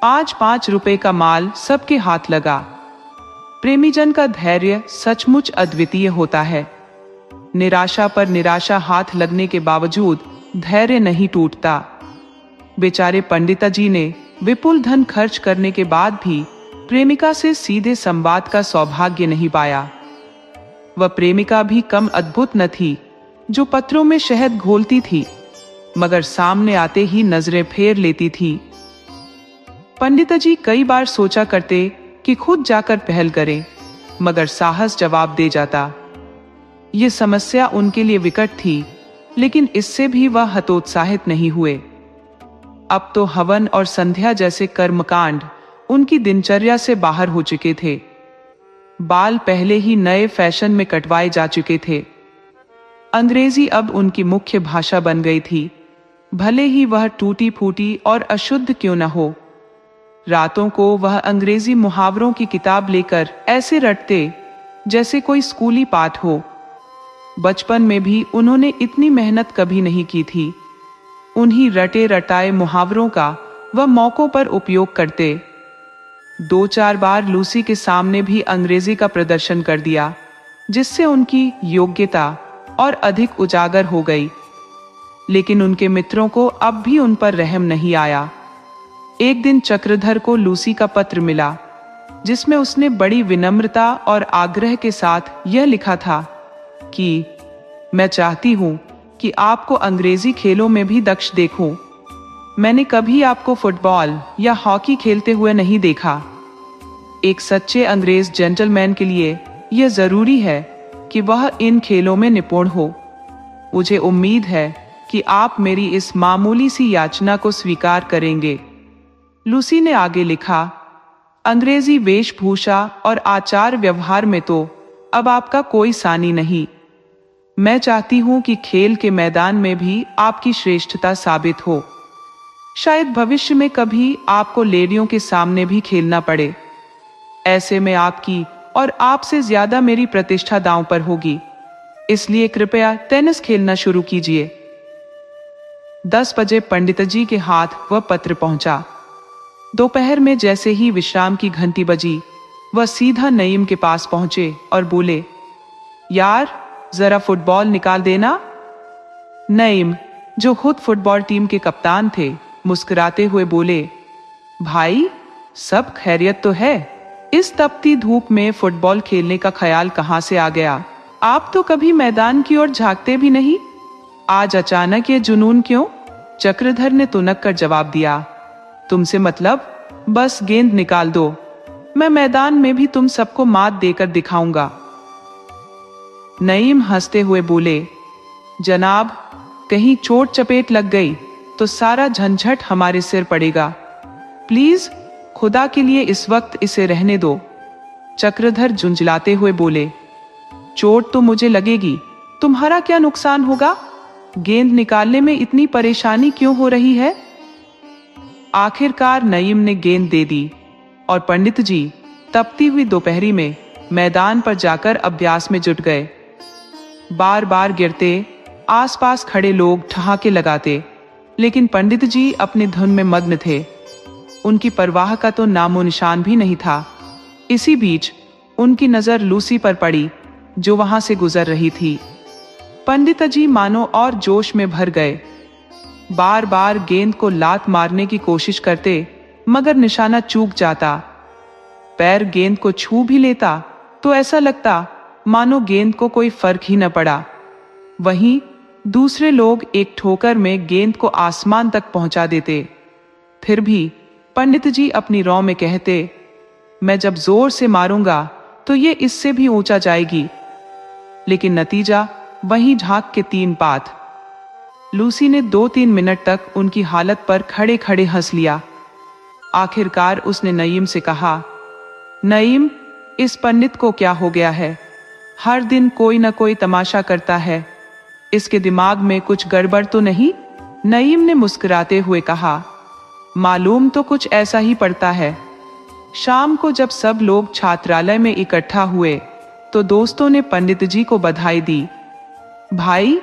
5-5 रुपए का माल सबके हाथ लगा। प्रेमीजन का धैर्य सचमुच अद्वितीय होता है। निराशा पर निराशा हाथ लगने के बावजूद धैर्य नहीं टूटता। बेचारे पंडिता जी ने विपुल धन खर्च करने के बाद भी प्रेमिका से सीधे संवाद का सौभाग्य नहीं पाया। वह प्रेमिका भी कम अद्भुत न थी, जो पत्रों में शहद घोलती थी, मगर सामने आते ही नजरें फेर लेती थी। पंडिता जी कई बार सोचा करते कि खुद जाकर पहल करें, मगर साहस जवाब दे जाता। ये समस्या उनके लिए विकट थी, लेकिन इससे भी वह हतोत्साहित नहीं हुए। अब तो हवन और संध्या जैसे कर्मकांड उनकी दिनचर्या से बाहर हो चुके थे। बाल पहले ही नए फैशन में कटवाए जा चुके थे। अंग्रेजी अब उनकी मुख्य भाषा बन गई थी। भले ही वह टूटी फूटी और अशुद्ध क्यों न हो। रातों को वह अंग्रेजी मुहावरों की किताब लेकर ऐसे रटते जैसे कोई स्कूली पाठ हो। बचपन में भी उन्होंने इतनी मेहनत कभी नहीं की थी। उन्हीं रटे रटाए मुहावरों का वह मौकों पर उपयोग करते। 2-4 बार लूसी के सामने भी अंग्रेजी का प्रदर्शन कर दिया, जिससे उनकी योग्यता और अधिक उजागर हो गई। लेकिन उनके मित्रों को अब भी उन पर रहम नहीं आया। एक दिन चक्रधर को लूसी का पत्र मिला, जिसमें उसने बड़ी विनम्रता और आग्रह के साथ यह लिखा था कि मैं चाहती हूं कि आपको अंग्रेजी खेलों में भी दक्ष देखूं। मैंने कभी आपको फुटबॉल या हॉकी खेलते हुए नहीं देखा। एक सच्चे अंग्रेज जेंटलमैन के लिए यह जरूरी है कि वह इन खेलों में निपुण हो। मुझे उम्मीद है कि आप मेरी इस मामूली सी याचना को स्वीकार करेंगे। लूसी ने आगे लिखा, अंग्रेजी वेशभूषा और आचार व्यवहार में तो अब आपका कोई सानी नहीं। मैं चाहती हूं कि खेल के मैदान में भी आपकी श्रेष्ठता साबित हो। शायद भविष्य में कभी आपको लेडियों के सामने भी खेलना पड़े। ऐसे में आपकी और आपसे ज्यादा मेरी प्रतिष्ठा दांव पर होगी। इसलिए कृपया टेनिस खेलना शुरू कीजिए। 10 बजे पंडित जी के हाथ वह पत्र पहुंचा। दोपहर में जैसे ही विश्राम की घंटी बजी, वह सीधा नईम के पास पहुंचे और बोले, यार जरा फुटबॉल निकाल देना। नईम, जो खुद फुटबॉल टीम के कप्तान थे, मुस्कुराते हुए बोले, भाई सब खैरियत तो है? इस तपती धूप में फुटबॉल खेलने का ख्याल कहां से आ गया? आप तो कभी मैदान की ओर झांकते भी नहीं। आज अचानक ये जुनून क्यों? चक्रधर ने तुनक कर जवाब दिया, तुमसे मतलब? बस गेंद निकाल दो, मैं मैदान में भी तुम सबको मात देकर दिखाऊंगा। नईम हंसते हुए बोले, जनाब, कहीं चोट चपेट लग गई तो सारा झंझट हमारे सिर पड़ेगा। प्लीज खुदा के लिए इस वक्त इसे रहने दो। चक्रधर झुंझलाते हुए बोले, चोट तो मुझे लगेगी, तुम्हारा क्या नुकसान होगा? गेंद निकालने में इतनी परेशानी क्यों हो रही है? आखिरकार नईम ने गेंद दे दी और पंडित जी तपती हुई दोपहरी में मैदान पर जाकर अभ्यास में जुट गए। बार बार गिरते, आसपास खड़े लोग ठहाके लगाते, लेकिन पंडित जी अपनी धुन में मग्न थे। उनकी परवाह का तो नामो निशान भी नहीं था। इसी बीच उनकी नजर लूसी पर पड़ी, जो वहां से गुजर रही थी। पंडित जी मानो और जोश में भर गए। बार बार गेंद को लात मारने की कोशिश करते, मगर निशाना चूक जाता। पैर गेंद को छू भी लेता तो ऐसा लगता मानो गेंद को कोई फर्क ही न पड़ा। वहीं दूसरे लोग एक ठोकर में गेंद को आसमान तक पहुंचा देते। फिर भी पंडित जी अपनी रौ में कहते, मैं जब जोर से मारूंगा तो ये इससे भी ऊंचा जाएगी। लेकिन नतीजा वहीं झांक के 3 पात। लूसी ने 2-3 मिनट तक उनकी हालत पर खड़े खड़े हंस लिया। आखिरकार उसने नईम से कहा, नईम, इस पंडित को क्या हो गया है? हर दिन कोई न कोई तमाशा करता है। इसके दिमाग में कुछ गड़बड़ तो नहीं? नईम ने मुस्कुराते हुए कहा, मालूम तो कुछ ऐसा ही पड़ता है। शाम को जब सब लोग छात्रालय में इकट्ठा हुए तो दोस्तों ने पंडित जी को बधाई दी। भाई,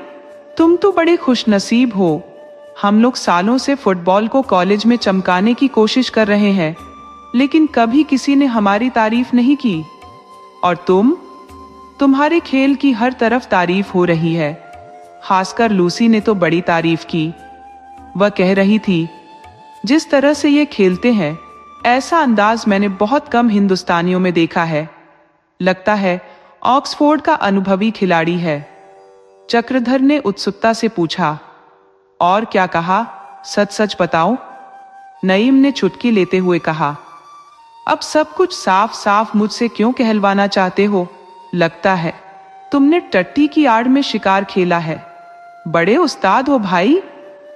तुम तो बड़े खुशनसीब हो। हम लोग सालों से फुटबॉल को कॉलेज में चमकाने की कोशिश कर रहे हैं, लेकिन कभी किसी ने हमारी तारीफ नहीं की। और तुम्हारे खेल की हर तरफ तारीफ हो रही है। खासकर लूसी ने तो बड़ी तारीफ की। वह कह रही थी, जिस तरह से ये खेलते हैं, ऐसा अंदाज मैंने बहुत कम हिंदुस्तानियों में देखा है। लगता है ऑक्सफोर्ड का अनुभवी खिलाड़ी है। चक्रधर ने उत्सुकता से पूछा, और क्या कहा? सच सच बताओ। नईम ने चुटकी लेते हुए कहा, अब सब कुछ साफ साफ मुझसे क्यों कहलवाना चाहते हो? लगता है तुमने टट्टी की आड़ में शिकार खेला है। बड़े उस्ताद हो भाई।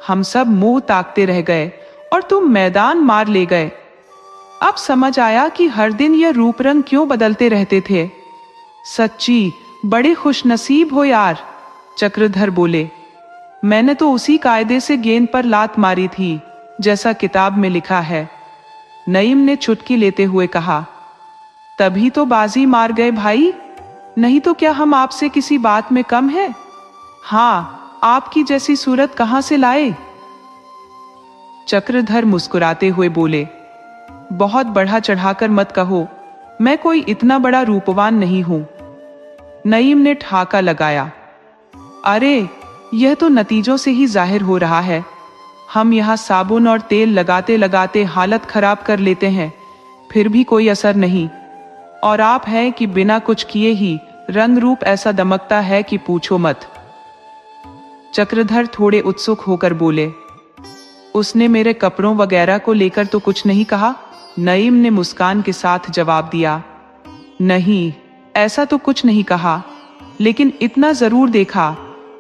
हम सब मुंह ताकते रह गए और तुम मैदान मार ले गए। अब समझ आया कि हर दिन यह रूप रंग क्यों बदलते रहते थे। सच्ची बड़े खुशनसीब हो यार। चक्रधर बोले, मैंने तो उसी कायदे से गेंद पर लात मारी थी जैसा किताब में लिखा है। नईम ने चुटकी लेते हुए कहा। तभी तो बाजी मार गए भाई, नहीं तो क्या हम आपसे किसी बात में कम है? हाँ, आपकी जैसी सूरत कहां से लाए? चक्रधर मुस्कुराते हुए बोले, बहुत बढ़ा चढ़ाकर मत कहो, मैं कोई इतना बड़ा रूपवान नहीं हूं। नईम ने ठाका लगाया। अरे, यह तो नतीजों से ही जाहिर हो रहा है। हम यहाँ साबुन और तेल लगाते लगाते हालत खराब कर लेते हैं, फिर भी कोई असर नहीं। और आप हैं कि बिना कुछ किए ही रंग रूप ऐसा दमकता है कि पूछो मत। चक्रधर थोड़े उत्सुक होकर बोले, उसने मेरे कपड़ों वगैरह को लेकर तो कुछ नहीं कहा? नईम ने मुस्कान के साथ जवाब दिया, नहीं, ऐसा तो कुछ नहीं कहा, लेकिन इतना जरूर देखा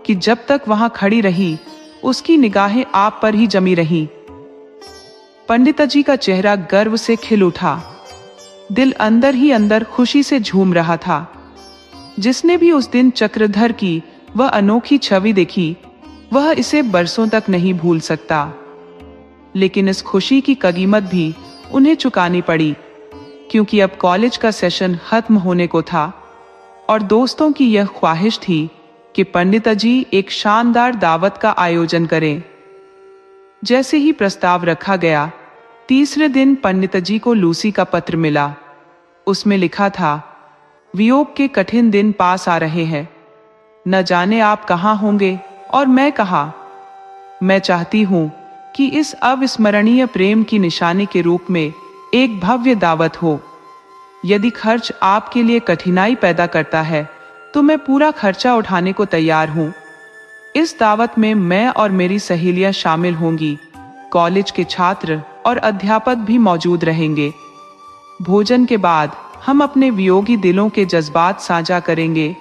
कि जब तक वहां खड़ी रही उसकी निगाहें आप पर ही जमी रहीं। पंडितजी का चेहरा गर्व से खिल उठा। दिल अंदर ही अंदर खुशी से झूम रहा था। जिसने भी उस दिन चक्रधर की वह अनोखी छवि देखी, वह इसे बरसों तक नहीं भूल सकता। लेकिन इस खुशी की कीमत भी उन्हें चुकानी पड़ी, क्योंकि अब कॉलेज का सेशन खत्म होने को था और दोस्तों की यह ख्वाहिश थी कि पंडितजी एक शानदार दावत का आयोजन करें। जैसे ही प्रस्ताव रखा गया, तीसरे दिन पंडितजी को लूसी का पत्र मिला। उसमें लिखा था, वियोग के कठिन दिन पास आ रहे हैं, न जाने आप कहाँ होंगे और मैं कहाँ। मैं चाहती हूँ कि इस अविस्मरणीय प्रेम की निशानी के रूप में एक भव्य दावत हो। यदि खर्च आपके लिए कठिनाई पैदा करता है तो मैं पूरा खर्चा उठाने को तैयार हूँ। इस दावत में मैं और मेरी सहेलियां शामिल होंगी। कॉलेज के छात्र और अध्यापक भी मौजूद रहेंगे। भोजन के बाद हम अपने वियोगी दिलों के जज्बात साझा करेंगे।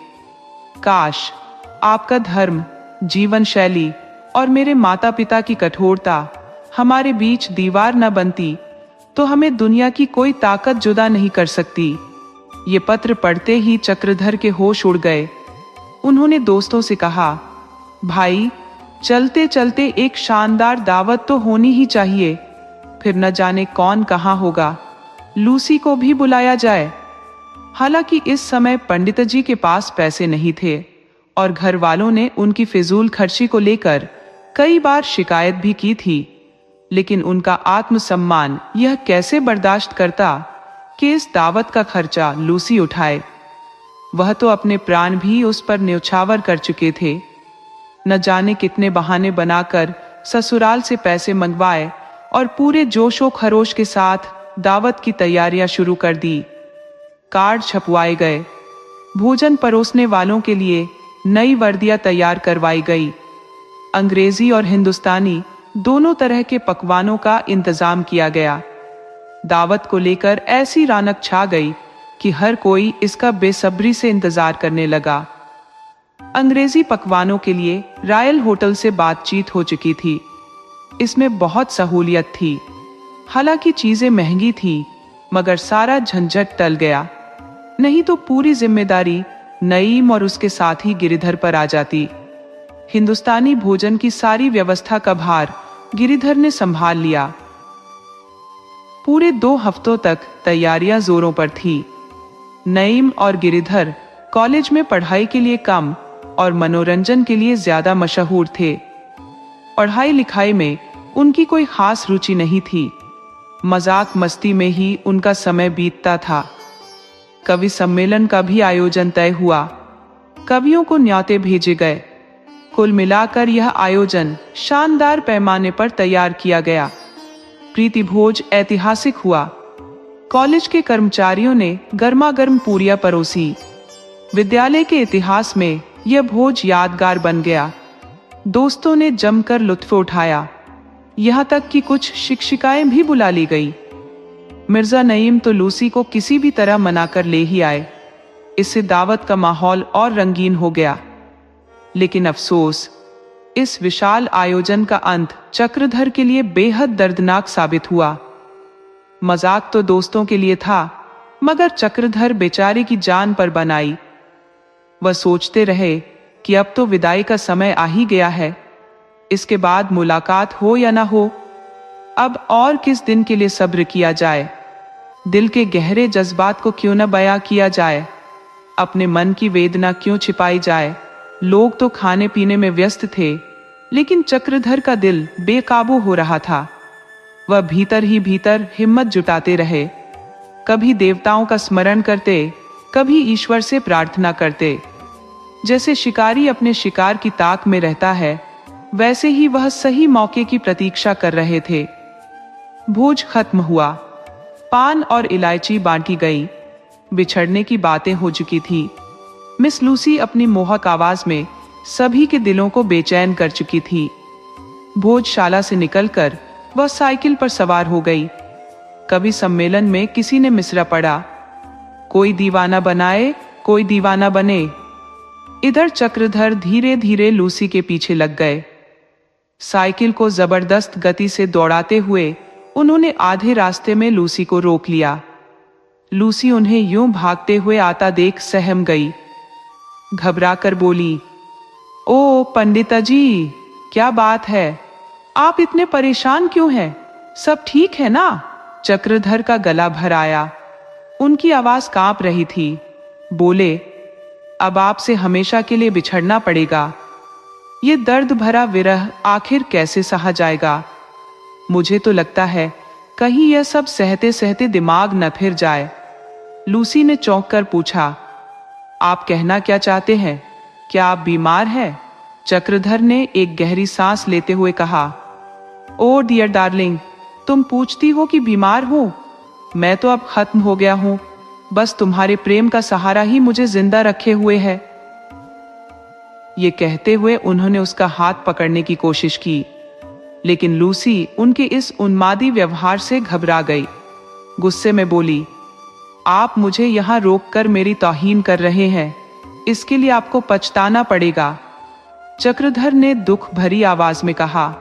काश आपका धर्म, जीवन शैली और मेरे माता पिता की कठोरता हमारे बीच दीवार न बनती, तो हमें दुनिया की कोई ताकत जुदा नहीं कर सकती। ये पत्र पढ़ते ही चक्रधर के होश उड़ गए। उन्होंने दोस्तों से कहा, भाई, चलते चलते एक शानदार दावत तो होनी ही चाहिए, फिर न जाने कौन कहाँ होगा। लूसी को भी बुलाया जाए। हालांकि इस समय पंडितजी के पास पैसे नहीं थे और घर वालों ने उनकी फिजूल खर्ची को लेकर कई बार शिकायत भी की थी, लेकिन उनका आत्मसम्मान यह कैसे बर्दाश्त करता कि इस दावत का खर्चा लूसी उठाए। वह तो अपने प्राण भी उस पर न्यौछावर कर चुके थे। न जाने कितने बहाने बनाकर ससुराल से पैसे मंगवाए और पूरे जोशो खरोश के साथ दावत की तैयारियां शुरू कर दी। कार्ड छपवाए गए। भोजन परोसने वालों के लिए नई वर्दियां तैयार करवाई गई। अंग्रेजी और हिंदुस्तानी दोनों तरह के पकवानों का इंतजाम किया गया। दावत को लेकर ऐसी रौनक छा गई कि हर कोई इसका बेसब्री से इंतजार करने लगा। अंग्रेजी पकवानों के लिए रॉयल होटल से बातचीत हो चुकी थी। इसमें बहुत सहूलियत थी। हालांकि चीजें महंगी थी, मगर सारा झंझट टल गया। नहीं तो पूरी जिम्मेदारी नईम और उसके साथी गिरिधर पर आ जाती। हिंदुस्तानी भोजन की सारी व्यवस्था का भार गिरिधर ने संभाल लिया। पूरे 2 हफ्तों तक तैयारियां जोरों पर थी। नईम और गिरिधर कॉलेज में पढ़ाई के लिए कम और मनोरंजन के लिए ज्यादा मशहूर थे। पढ़ाई लिखाई में उनकी कोई खास रुचि नहीं थी। मजाक मस्ती में ही उनका समय बीतता था। कवि सम्मेलन का भी आयोजन तय हुआ। कवियों को न्योते भेजे गए। कुल मिलाकर यह आयोजन शानदार पैमाने पर तैयार किया गया। प्रीति भोज ऐतिहासिक हुआ। कॉलेज के कर्मचारियों ने गर्मागर्म पूरियां परोसी। विद्यालय के इतिहास में यह भोज यादगार बन गया। दोस्तों ने जमकर लुत्फ उठाया। यहाँ तक कि कुछ शिक्षिकाएं भी बुला ली गई। मिर्जा नईम तो लूसी को किसी भी तरह मनाकर ले ही आए। इससे दावत का माहौल और रंगीन हो गया। लेकिन अफसोस, इस विशाल आयोजन का अंत चक्रधर के लिए बेहद दर्दनाक साबित हुआ। मजाक तो दोस्तों के लिए था, मगर चक्रधर बेचारे की जान पर बन आई। वह सोचते रहे कि अब तो विदाई का समय आ ही गया है, इसके बाद मुलाकात हो या ना हो, अब और किस दिन के लिए सब्र किया जाए। दिल के गहरे जज्बात को क्यों न बयां किया जाए, अपने मन की वेदना क्यों छिपाई जाए। लोग तो खाने पीने में व्यस्त थे, लेकिन चक्रधर का दिल बेकाबू हो रहा था। वह भीतर ही भीतर हिम्मत जुटाते रहे, कभी देवताओं का स्मरण करते, कभी ईश्वर से प्रार्थना करते। जैसे शिकारी अपने शिकार की ताक में रहता है, वैसे ही वह सही मौके की प्रतीक्षा कर रहे थे। भोज खत्म हुआ, पान और इलायची बांटी गई, बिछड़ने की बातें हो चुकी थी। मिस लूसी अपनी मोहक आवाज में सभी के दिलों को बेचैन कर चुकी थी। भोजशाला से निकलकर वह साइकिल पर सवार हो गई। कभी सम्मेलन में किसी ने मिसरा पढ़ा, कोई दीवाना बनाए कोई दीवाना बने। इधर चक्रधर धीरे धीरे लूसी के पीछे लग गए। साइकिल को जबरदस्त गति से दौड़ाते हुए उन्होंने आधे रास्ते में लूसी को रोक लिया। लूसी उन्हें यूं भागते हुए आता देख सहम गई। घबराकर बोली, ओ पंडिता जी, क्या बात है, आप इतने परेशान क्यों हैं? सब ठीक है ना? चक्रधर का गला भर आया, उनकी आवाज कांप रही थी। बोले, अब आपसे हमेशा के लिए बिछड़ना पड़ेगा। ये दर्द भरा विरह आखिर कैसे सहा जाएगा? मुझे तो लगता है कहीं यह सब सहते सहते दिमाग न फिर जाए। लूसी ने चौंक कर पूछा, आप कहना क्या चाहते हैं? क्या आप बीमार हैं? चक्रधर ने एक गहरी सांस लेते हुए कहा, ओ डियर डार्लिंग, तुम पूछती हो कि बीमार हो? मैं तो अब खत्म हो गया हूं, बस तुम्हारे प्रेम का सहारा ही मुझे जिंदा रखे हुए है। ये कहते हुए उन्होंने उसका हाथ पकड़ने की कोशिश की, लेकिन लूसी उनके इस उन्मादी व्यवहार से घबरा गई। गुस्से में बोली, आप मुझे यहां रोककर मेरी तौहीन कर रहे हैं, इसके लिए आपको पछताना पड़ेगा। चक्रधर ने दुख भरी आवाज में कहा,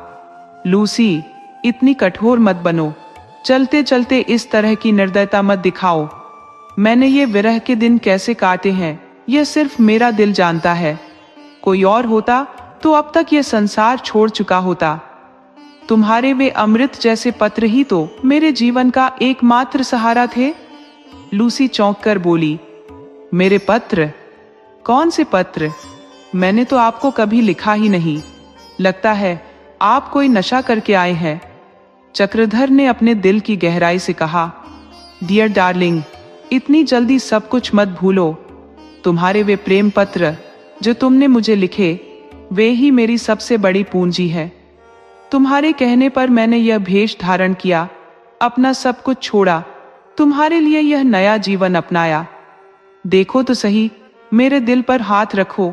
लूसी, इतनी कठोर मत बनो, चलते चलते इस तरह की निर्दयता मत दिखाओ। मैंने ये विरह के दिन कैसे काटे हैं, यह सिर्फ मेरा दिल जानता है। कोई और होता तो अब तक यह संसार छोड़ चुका होता। तुम्हारे वे अमृत जैसे पत्र ही तो मेरे जीवन का एकमात्र सहारा थे। लूसी चौंक कर बोली, मेरे पत्र? कौन से पत्र? मैंने तो आपको कभी लिखा ही नहीं। लगता है आप कोई नशा करके आए हैं। चक्रधर ने अपने दिल की गहराई से कहा, डियर डार्लिंग, इतनी जल्दी सब कुछ मत भूलो। तुम्हारे वे प्रेम पत्र जो तुमने मुझे लिखे, वे ही मेरी सबसे बड़ी पूंजी है। तुम्हारे कहने पर मैंने यह भेष धारण किया, अपना सब कुछ छोड़ा, तुम्हारे लिए यह नया जीवन अपनाया। देखो तो सही, मेरे दिल पर हाथ रखो।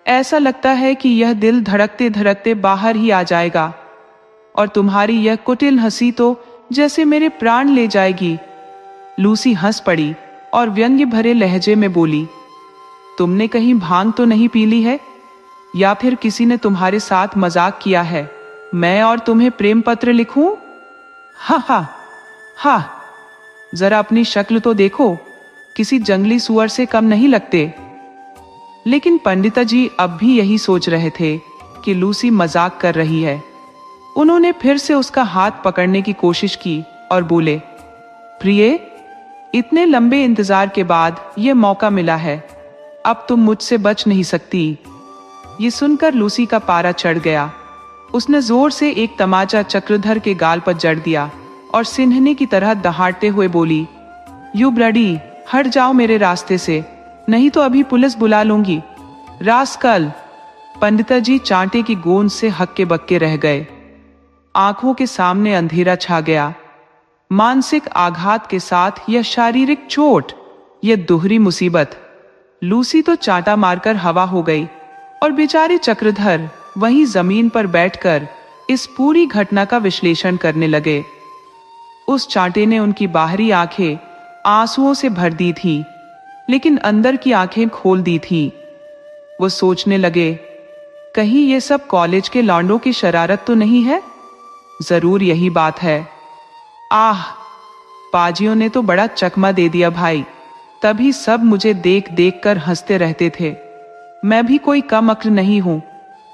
ऐसा लगता है कि यह दिल धड़कते धड़कते बाहर ही आ जाएगा, और तुम्हारी यह कुटिल हंसी तो जैसे मेरे प्राण ले जाएगी। लूसी हंस पड़ी और व्यंग्य भरे लहजे में बोली, तुमने कहीं भांग तो नहीं पी ली है, या फिर किसी ने तुम्हारे साथ मजाक किया है, मैं और तुम्हें प्रेम पत्र लिखूं? हा हा हा, जरा अपनी शक्ल तो देखो, किसी जंगली सुअर से कम नहीं लगते। लेकिन पंडिता जी अब भी यही सोच रहे थे कि लूसी मजाक कर रही है। उन्होंने फिर से उसका हाथ पकड़ने की कोशिश की और बोले, प्रिय, इतने लंबे इंतजार के बाद यह मौका मिला है, अब तुम मुझसे बच नहीं सकती। ये सुनकर लूसी का पारा चढ़ गया। उसने जोर से एक तमाचा चक्रधर के गाल पर जड़ दिया और सिंहनी की तरह दहाड़ते हुए बोली, यू ब्लडी, हट जाओ मेरे रास्ते से, नहीं तो अभी पुलिस बुला लूंगी। रास्कल! पंडिता जी चांटे की गोंद से हक्के बक्के रह गए। आंखों के सामने अंधेरा छा गया। मानसिक आघात के साथ यह शारीरिक चोट, यह दोहरी मुसीबत। लूसी तो चांटा मारकर हवा हो गई और बेचारे चक्रधर वहीं जमीन पर बैठकर इस पूरी घटना का विश्लेषण करने लगे। उस चांटे ने उनकी बाहरी आंखें आंसुओं से भर दी थी, लेकिन अंदर की आंखें खोल दी थी। वो सोचने लगे, कहीं ये सब कॉलेज के लौंडों की शरारत तो नहीं है? जरूर यही बात है। आह, पाजियों ने तो बड़ा चकमा दे दिया भाई, तभी सब मुझे देख देख कर हंसते रहते थे। मैं भी कोई कम अक्ल नहीं हूं।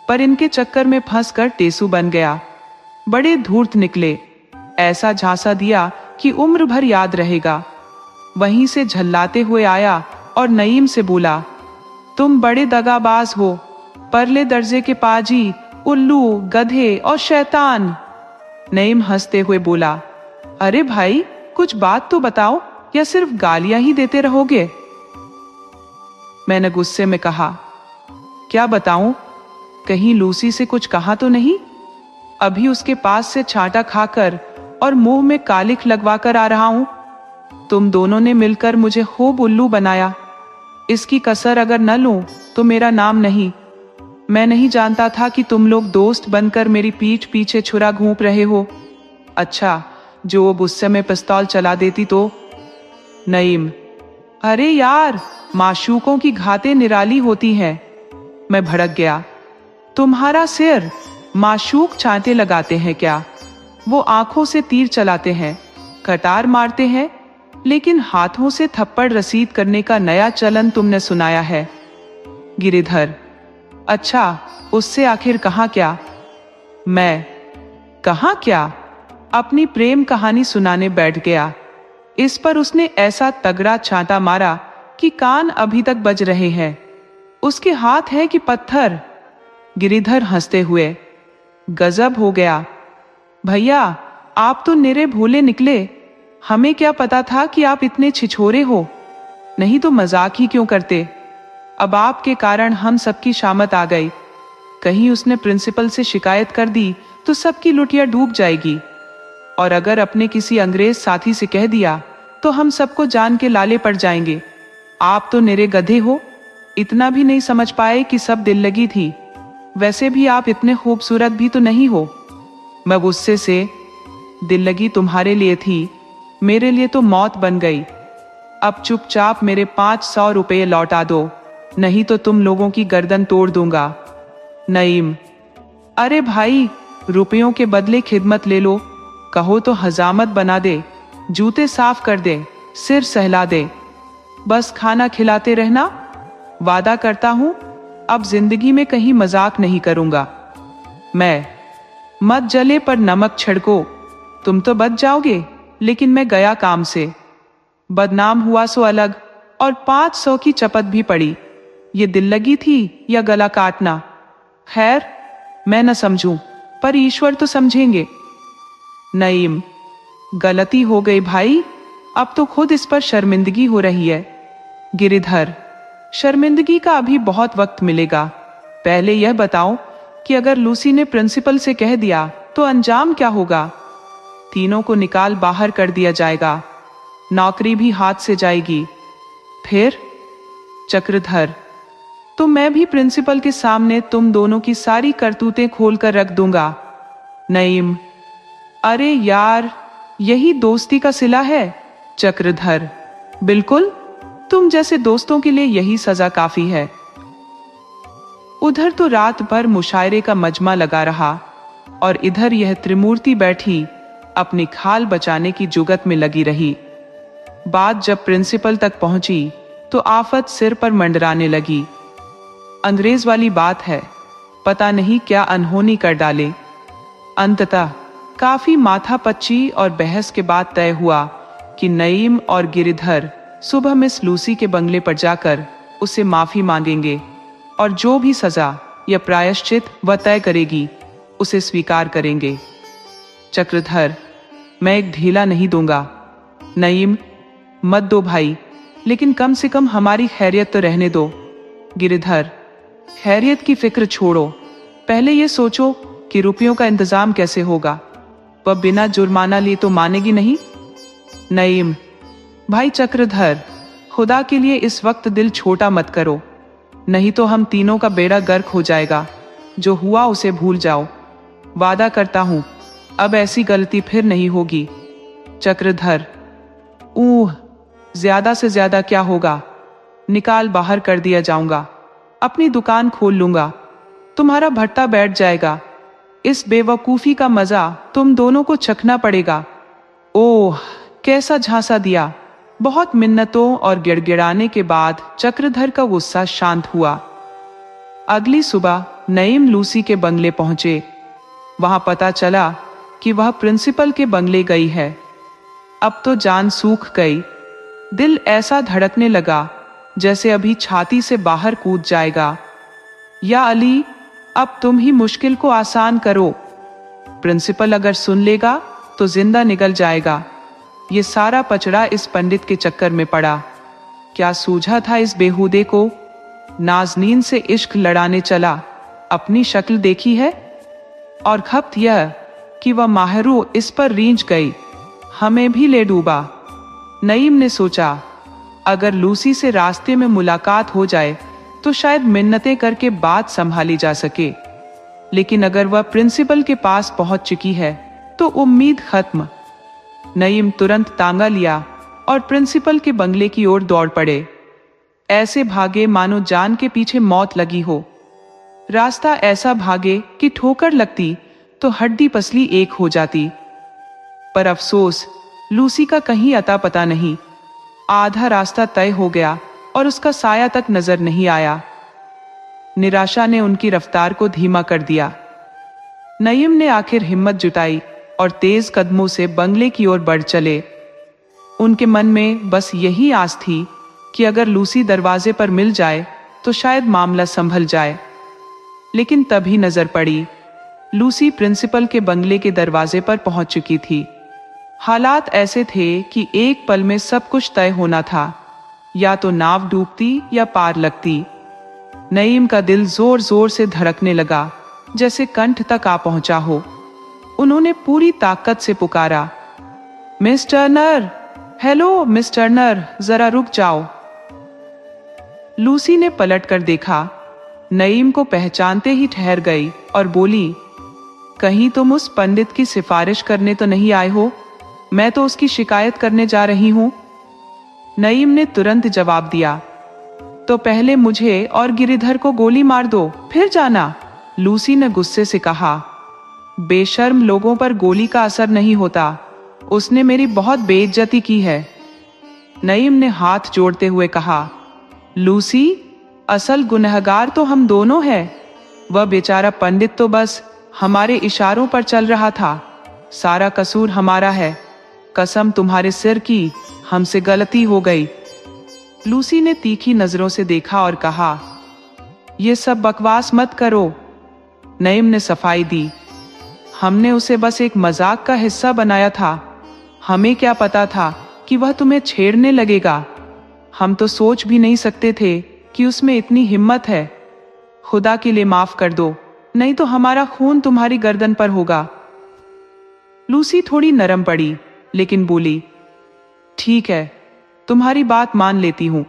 पर इनके चक्कर में फंसकर टेसू बन गया। बड़े धूर्त निकले, ऐसा झांसा दिया कि उम्र भर याद रहेगा। वहीं से झल्लाते हुए आया और नईम से बोला, तुम बड़े दगाबाज हो, परले दर्जे के पाजी, उल्लू, गधे और शैतान। नईम हंसते हुए बोला, अरे भाई कुछ बात तो बताओ, या सिर्फ गालियां ही देते रहोगे? मैंने गुस्से में कहा, क्या बताऊं? कहीं लूसी से कुछ कहा तो नहीं? अभी उसके पास से छांटा खाकर और मुंह में कालिख लगवाकर आ रहा हूं। तुम दोनों ने मिलकर मुझे खूब उल्लू बनाया। इसकी कसर अगर न लूं तो मेरा नाम नहीं। मैं नहीं जानता था कि तुम लोग दोस्त बनकर मेरी पीठ पीछे छुरा घूंप रहे हो। अच्छा, जो वो गुस्से में पिस्तौल चला देती तो? नईम, अरे यार, माशूकों की घातें निराली होती हैं। मैं भड़क गया, तुम्हारा सिर माशूक चांटे लगाते हैं क्या? वो आंखों से तीर चलाते हैं, कटार मारते हैं, लेकिन हाथों से थप्पड़ रसीद करने का नया चलन तुमने सुनाया है। गिरिधर, अच्छा, उससे आखिर कहाँ क्या? मैं, कहाँ क्या? अपनी प्रेम कहानी सुनाने बैठ गया। इस पर उसने ऐसा तगड़ा छांटा मारा कि कान अभी तक बज रहे हैं। उसके हाथ है कि पत्थर? गिरिधर हंसते हुए, गजब हो गया भैया, आप तो निरे भोले निकले। हमें क्या पता था कि आप इतने छिछोरे हो, नहीं तो मजाक ही क्यों करते। अब आपके कारण हम सबकी शामत आ गई। कहीं उसने प्रिंसिपल से शिकायत कर दी तो सबकी लुटिया डूब जाएगी, और अगर अपने किसी अंग्रेज साथी से कह दिया तो हम सबको जान के लाले पड़ जाएंगे। आप तो निरे गधे हो, इतना भी नहीं समझ पाए कि सब दिल लगी थी। वैसे भी आप इतने खूबसूरत भी तो नहीं हो। मैं गुस्से से, दिल लगी तुम्हारे लिए थी, मेरे लिए तो मौत बन गई। अब चुपचाप मेरे 500 रुपये लौटा दो, नहीं तो तुम लोगों की गर्दन तोड़ दूंगा। नईम, अरे भाई, रुपयों के बदले खिदमत ले लो। कहो तो हजामत बना दे, जूते साफ कर दे, सिर सहला दे, बस खाना खिलाते रहना। वादा करता हूं अब जिंदगी में कहीं मजाक नहीं करूंगा। मैं, मत जले पर नमक छिड़को। तुम तो बच जाओगे, लेकिन मैं गया काम से। बदनाम हुआ सो अलग, और 500 की चपत भी पड़ी। ये दिल लगी थी या गला काटना? खैर, मैं न समझूं, पर ईश्वर तो समझेंगे। नईम, गलती हो गई भाई, अब तो खुद इस पर शर्मिंदगी हो रही है। गिरिधर, शर्मिंदगी का अभी बहुत वक्त मिलेगा। पहले यह बताओ कि अगर लूसी ने प्रिंसिपल से कह दिया तो अंजाम क्या होगा? तीनों को निकाल बाहर कर दिया जाएगा, नौकरी भी हाथ से जाएगी। फिर? चक्रधर, तो मैं भी प्रिंसिपल के सामने तुम दोनों की सारी करतूतें खोल कर रख दूंगा। नईम, अरे यार, यही दोस्ती का सिला है। चक्रधर, बिल्कुल, तुम जैसे दोस्तों के लिए यही सजा काफी है। उधर तो रात भर मुशायरे का मजमा लगा रहा, और इधर यह त्रिमूर्ति बैठी अपनी खाल बचाने की जुगत में लगी रही। बात जब प्रिंसिपल तक पहुंची तो आफत सिर पर मंडराने लगी। अंग्रेज वाली बात है, पता नहीं क्या अनहोनी कर डाले। अंततः काफी माथापच्ची और बहस के बाद तय हुआ कि नईम और गिरिधर सुबह मिस लूसी के बंगले पर जाकर उससे माफी मांगेंगे, और जो भी सजा या प्रायश्चित वह तय करेगी उसे स्वीकार करेंगे। चक्रधर, मैं एक ढीला नहीं दूंगा। नईम, मत दो भाई, लेकिन कम से कम हमारी खैरियत तो रहने दो। गिरिधर, खैरियत की फिक्र छोड़ो, पहले ये सोचो कि रुपयों का इंतजाम कैसे होगा। वह बिना जुर्माना लिए तो मानेगी नहीं। नईम, भाई चक्रधर, खुदा के लिए इस वक्त दिल छोटा मत करो, नहीं तो हम तीनों का बेड़ा गर्क हो जाएगा। जो हुआ उसे भूल जाओ। वादा करता हूं अब ऐसी गलती फिर नहीं होगी। चक्रधर, ज्यादा से ज्यादा क्या होगा, निकाल बाहर कर दिया जाऊंगा, अपनी दुकान खोल लूंगा, तुम्हारा भट्टा बैठ जाएगा। इस बेवकूफी का मजा तुम दोनों को चखना पड़ेगा। ओह, कैसा झांसा दिया। बहुत मिन्नतों और गिड़गिड़ाने के बाद चक्रधर का गुस्सा शांत हुआ। अगली सुबह नईम लूसी के बंगले पहुंचे। वहां पता चला कि वह प्रिंसिपल के बंगले गई है। अब तो जान सूख गई। दिल ऐसा धड़कने लगा जैसे अभी छाती से बाहर कूद जाएगा। या अली, अब तुम ही मुश्किल को आसान करो। प्रिंसिपल अगर सुन लेगा तो जिंदा निकल जाएगा। ये सारा पचड़ा इस पंडित के चक्कर में पड़ा। क्या सूझा था इस बेहूदे को? नाजनीन से इश्क लड़ाने चला, अपनी शक्ल देखी है। और खपत यह कि वह माहरू इस पर रींच गई, हमें भी ले डूबा। नईम ने सोचा, अगर लूसी से रास्ते में मुलाकात हो जाए तो शायद मिन्नतें करके बात संभाली जा सके, लेकिन अगर वह प्रिंसिपल के पास पहुंच चुकी है तो उम्मीद खत्म। नईम तुरंत तांगा लिया और प्रिंसिपल के बंगले की ओर दौड़ पड़े। ऐसे भागे मानो जान के पीछे मौत लगी हो। रास्ता ऐसा भागे कि ठोकर लगती तो हड्डी पसली एक हो जाती। पर अफसोस, लूसी का कहीं अता पता नहीं। आधा रास्ता तय हो गया और उसका साया तक नजर नहीं आया। निराशा ने उनकी रफ्तार को धीमा कर दिया। नईम ने आखिर हिम्मत जुटाई और तेज कदमों से बंगले की ओर बढ़ चले। उनके मन में बस यही आस थी कि अगर लूसी दरवाजे पर मिल जाए तो शायद मामला संभल जाए। लेकिन तभी नजर पड़ी, लूसी प्रिंसिपल के बंगले के दरवाजे पर पहुंच चुकी थी। हालात ऐसे थे कि एक पल में सब कुछ तय होना था। या तो नाव डूबती या पार लगती। नईम का दिल जोर जोर से धड़कने लगा, जैसे कंठ तक आ पहुंचा हो। उन्होंने पूरी ताकत से पुकारा, miss Turner, hello miss Turner, जरा रुक जाओ। लूसी ने पलट कर देखा। नईम को पहचानते ही ठहर गई और बोली, कहीं तुम उस पंडित की सिफारिश करने तो नहीं आए हो? मैं तो उसकी शिकायत करने जा रही हूं। नईम ने तुरंत जवाब दिया, तो पहले मुझे और गिरिधर को गोली मार दो, फिर जाना। लूसी ने गुस्से से कहा, बेशर्म लोगों पर गोली का असर नहीं होता। उसने मेरी बहुत बेइज्जती की है। नईम ने हाथ जोड़ते हुए कहा, लूसी, असल गुनहगार तो हम दोनों हैं। वह बेचारा पंडित तो बस हमारे इशारों पर चल रहा था। सारा कसूर हमारा है। कसम तुम्हारे सिर की, हमसे गलती हो गई। लूसी ने तीखी नजरों से देखा और कहा, यह सब बकवास मत करो। नईम ने सफाई दी, हमने उसे बस एक मजाक का हिस्सा बनाया था। हमें क्या पता था कि वह तुम्हें छेड़ने लगेगा। हम तो सोच भी नहीं सकते थे कि उसमें इतनी हिम्मत है। खुदा के लिए माफ कर दो, नहीं तो हमारा खून तुम्हारी गर्दन पर होगा। लूसी थोड़ी नरम पड़ी, लेकिन बोली, ठीक है, तुम्हारी बात मान लेती हूं।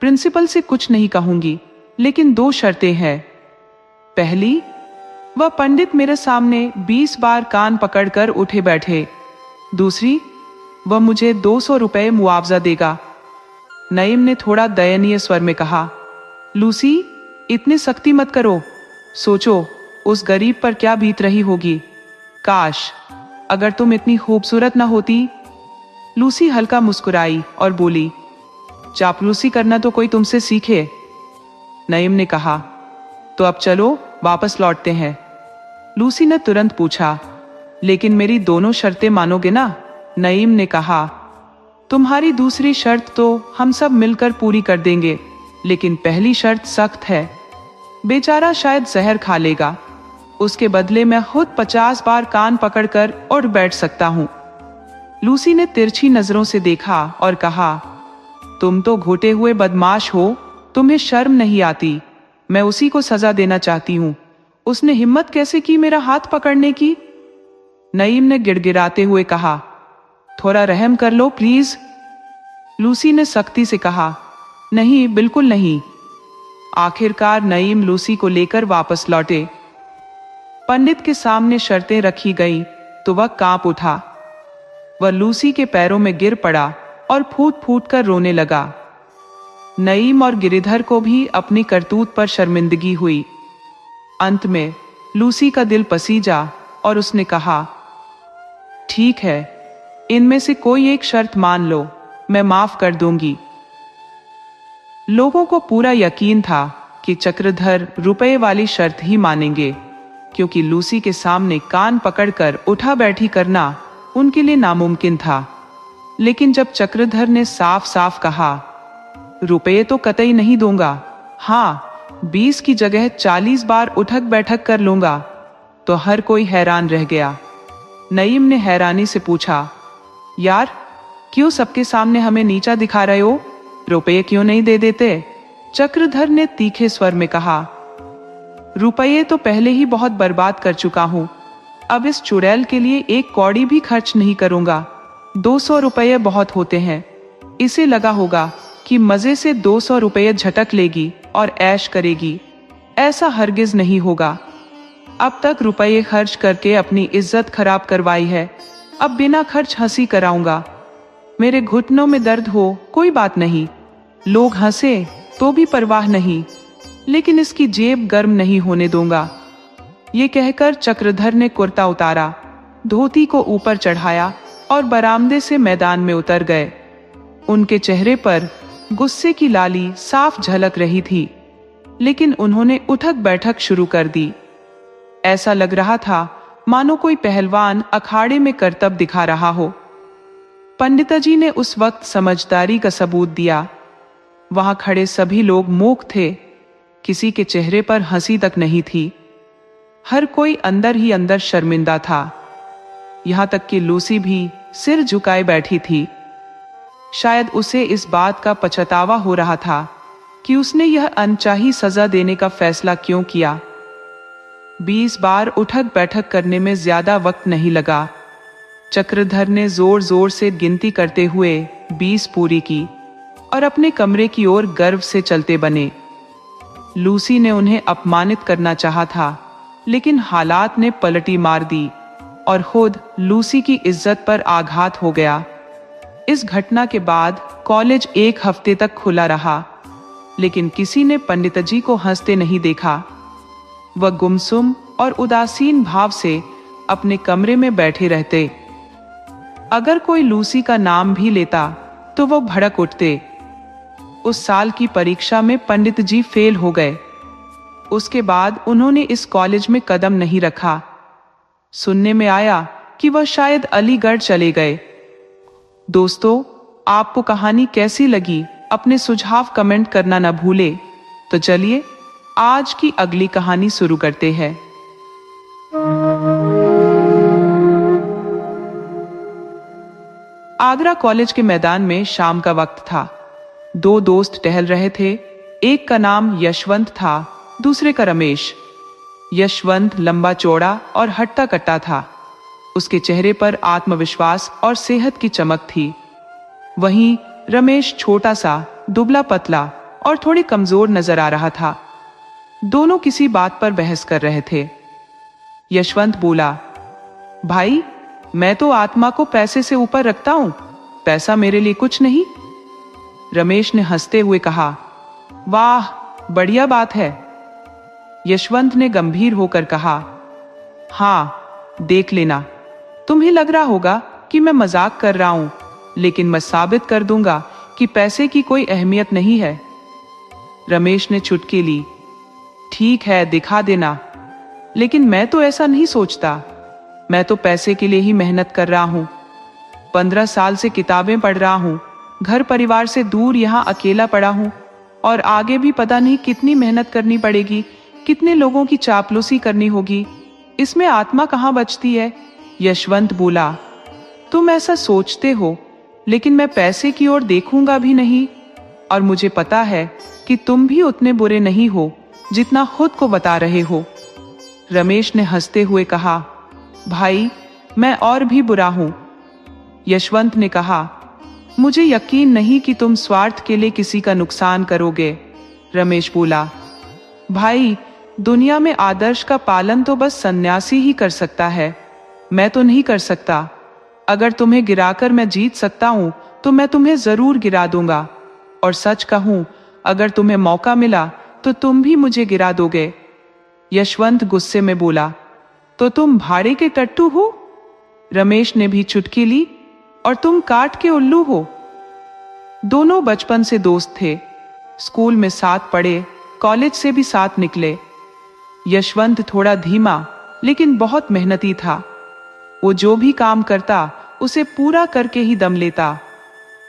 प्रिंसिपल से कुछ नहीं कहूंगी, लेकिन 2 शर्तें हैं। पहली, वह पंडित मेरे सामने 20 बार कान पकड़कर उठे बैठे। दूसरी, वह मुझे 200 रुपए मुआवजा देगा। नईम ने थोड़ा दयनीय स्वर में कहा, लूसी, इतनी सख्ती मत करो। सोचो, उस गरीब पर क्या बीत रही होगी। काश अगर तुम इतनी खूबसूरत ना होती। लूसी हल्का मुस्कुराई और बोली, चापलूसी करना तो कोई तुमसे सीखे। नईम ने कहा, तो अब चलो वापस लौटते हैं। लूसी ने तुरंत पूछा, लेकिन मेरी दोनों शर्तें मानोगे ना? नईम ने कहा, तुम्हारी दूसरी शर्त तो हम सब मिलकर पूरी कर देंगे, लेकिन पहली शर्त सख्त है। बेचारा शायद जहर खा लेगा। उसके बदले मैं खुद 50 बार कान पकड़कर उठ बैठ सकता हूं। लूसी ने तिरछी नजरों से देखा और कहा, तुम तो घोटे हुए बदमाश हो, तुम्हें शर्म नहीं आती। मैं उसी को सजा देना चाहती हूँ। उसने हिम्मत कैसे की मेरा हाथ पकड़ने की? नईम ने गिड़गिड़ाते हुए कहा, थोड़ा रहम कर लो प्लीज। लूसी ने सख्ती से कहा, नहीं, बिल्कुल नहीं। आखिरकार नईम लूसी को लेकर वापस लौटे। पंडित के सामने शर्तें रखी गईं तो वह कांप उठा। वह लूसी के पैरों में गिर पड़ा और फूट फूट कर रोने लगा। नईम और गिरिधर को भी अपनी करतूत पर शर्मिंदगी हुई। अंत में लूसी का दिल पसीजा और उसने कहा, ठीक है, इनमें से कोई एक शर्त मान लो, मैं माफ कर दूंगी। लोगों को पूरा यकीन था कि चक्रधर रुपए वाली शर्त ही मानेंगे, क्योंकि लूसी के सामने कान पकड़कर उठा बैठी करना उनके लिए नामुमकिन था। लेकिन जब चक्रधर ने साफ साफ कहा, रुपये तो कतई नहीं दूंगा, हाँ 20 की जगह 40 बार उठक बैठक कर लूंगा, तो हर कोई हैरान रह गया। नईम ने हैरानी से पूछा, यार क्यों सबके सामने हमें नीचा दिखा रहे हो, रुपये क्यों नहीं दे देते? चक्रधर ने तीखे स्वर में कहा, रुपये तो पहले ही बहुत बर्बाद कर चुका हूं, अब इस चुड़ैल के लिए एक कौड़ी भी खर्च नहीं करूंगा। 200 रुपये बहुत होते हैं। इसे लगा होगा कि मजे से 200 रुपये झटक लेगी और ऐश करेगी। ऐसा हरगिज नहीं होगा। अब तक रुपये खर्च करके अपनी इज्जत खराब करवाई है, अब बिना खर्च हंसी कराऊंगा। मेरे घुटनों में दर्द हो कोई बात नहीं, लोग हंसे तो भी परवाह नहीं, लेकिन इसकी जेब गर्म नहीं होने दूंगा। ये कहकर चक्रधर ने कुर्ता उतारा, धोती को ऊपर चढ़ाया और बरामदे से मैदान में उतर गए। उनके चेहरे पर गुस्से की लाली साफ झलक रही थी, लेकिन उन्होंने उठक बैठक शुरू कर दी। ऐसा लग रहा था मानो कोई पहलवान अखाड़े में करतब दिखा रहा हो। पंडिताजी ने उस वक्त समझदारी का सबूत दिया। वहां खड़े सभी लोग मूक थे, किसी के चेहरे पर हंसी तक नहीं थी। हर कोई अंदर ही अंदर शर्मिंदा था। यहां तक कि लूसी भी सिर झुकाए बैठी थी। शायद उसे इस बात का पछतावा हो रहा था कि उसने यह अनचाही सजा देने का फैसला क्यों किया। 20 बार उठक बैठक करने में ज्यादा वक्त नहीं लगा। चक्रधर ने जोर जोर से गिनती करते हुए 20 पूरी की और अपने कमरे की ओर गर्व से चलते बने। लूसी ने उन्हें अपमानित करना चाहा था, लेकिन हालात ने पलटी मार दी और खुद लूसी की इज्जत पर आघात हो गया। इस घटना के बाद कॉलेज 1 हफ्ते तक खुला रहा, लेकिन किसी ने पंडितजी को हंसते नहीं देखा। वह गुमसुम और उदासीन भाव से अपने कमरे में बैठे रहते। अगर कोई लूसी का नाम भी लेता तो वो भड़क उठते। उस साल की परीक्षा में पंडित जी फेल हो गए। उसके बाद उन्होंने इस कॉलेज में कदम नहीं रखा। सुनने में आया कि वह शायद अलीगढ़ चले गए। दोस्तों, आपको कहानी कैसी लगी अपने सुझाव कमेंट करना न भूले। तो चलिए आज की अगली कहानी शुरू करते हैं। आगरा कॉलेज के मैदान में शाम का वक्त था। 2 दोस्त टहल रहे थे। एक का नाम यशवंत था, दूसरे का रमेश। यशवंत लंबा चौड़ा और हट्टा कट्टा था। उसके चेहरे पर आत्मविश्वास और सेहत की चमक थी। वहीं रमेश छोटा सा, दुबला पतला और थोड़ी कमजोर नजर आ रहा था। दोनों किसी बात पर बहस कर रहे थे। यशवंत बोला, भाई मैं तो आत्मा को पैसे से ऊपर रखता हूं, पैसा मेरे लिए कुछ नहीं। रमेश ने हंसते हुए कहा, वाह बढ़िया बात है। यशवंत ने गंभीर होकर कहा, हाँ देख लेना, तुम्हें लग रहा होगा कि मैं मजाक कर रहा हूं, लेकिन मैं साबित कर दूंगा कि पैसे की कोई अहमियत नहीं है। रमेश ने चुटकी ली, ठीक है दिखा देना, लेकिन मैं तो ऐसा नहीं सोचता। मैं तो पैसे के लिए ही मेहनत कर रहा हूं। 15 साल से किताबें पढ़ रहा हूं, घर परिवार से दूर यहां अकेला पड़ा हूं, और आगे भी पता नहीं कितनी मेहनत करनी पड़ेगी, कितने लोगों की चापलूसी करनी होगी। इसमें आत्मा कहां बचती है? यशवंत बोला, तुम ऐसा सोचते हो, लेकिन मैं पैसे की ओर देखूंगा भी नहीं, और मुझे पता है कि तुम भी उतने बुरे नहीं हो जितना खुद को बता रहे हो। रमेश ने हंसते हुए कहा, भाई मैं और भी बुरा हूं। यशवंत ने कहा, मुझे यकीन नहीं कि तुम स्वार्थ के लिए किसी का नुकसान करोगे। रमेश बोला, भाई दुनिया में आदर्श का पालन तो बस सन्यासी ही कर सकता है, मैं तो नहीं कर सकता। अगर तुम्हें गिराकर मैं जीत सकता हूं तो मैं तुम्हें जरूर गिरा दूंगा, और सच कहूं अगर तुम्हें मौका मिला तो तुम भी मुझे गिरा दोगे। यशवंत गुस्से में बोला, तो तुम भाड़े के टट्टू हो? रमेश ने भी चुटकी ली, और तुम काट के उल्लू हो। दोनों बचपन से दोस्त थे, स्कूल में साथ पढ़े, कॉलेज से भी साथ निकले। यशवंत थोड़ा धीमा लेकिन बहुत मेहनती था। वो जो भी काम करता उसे पूरा करके ही दम लेता।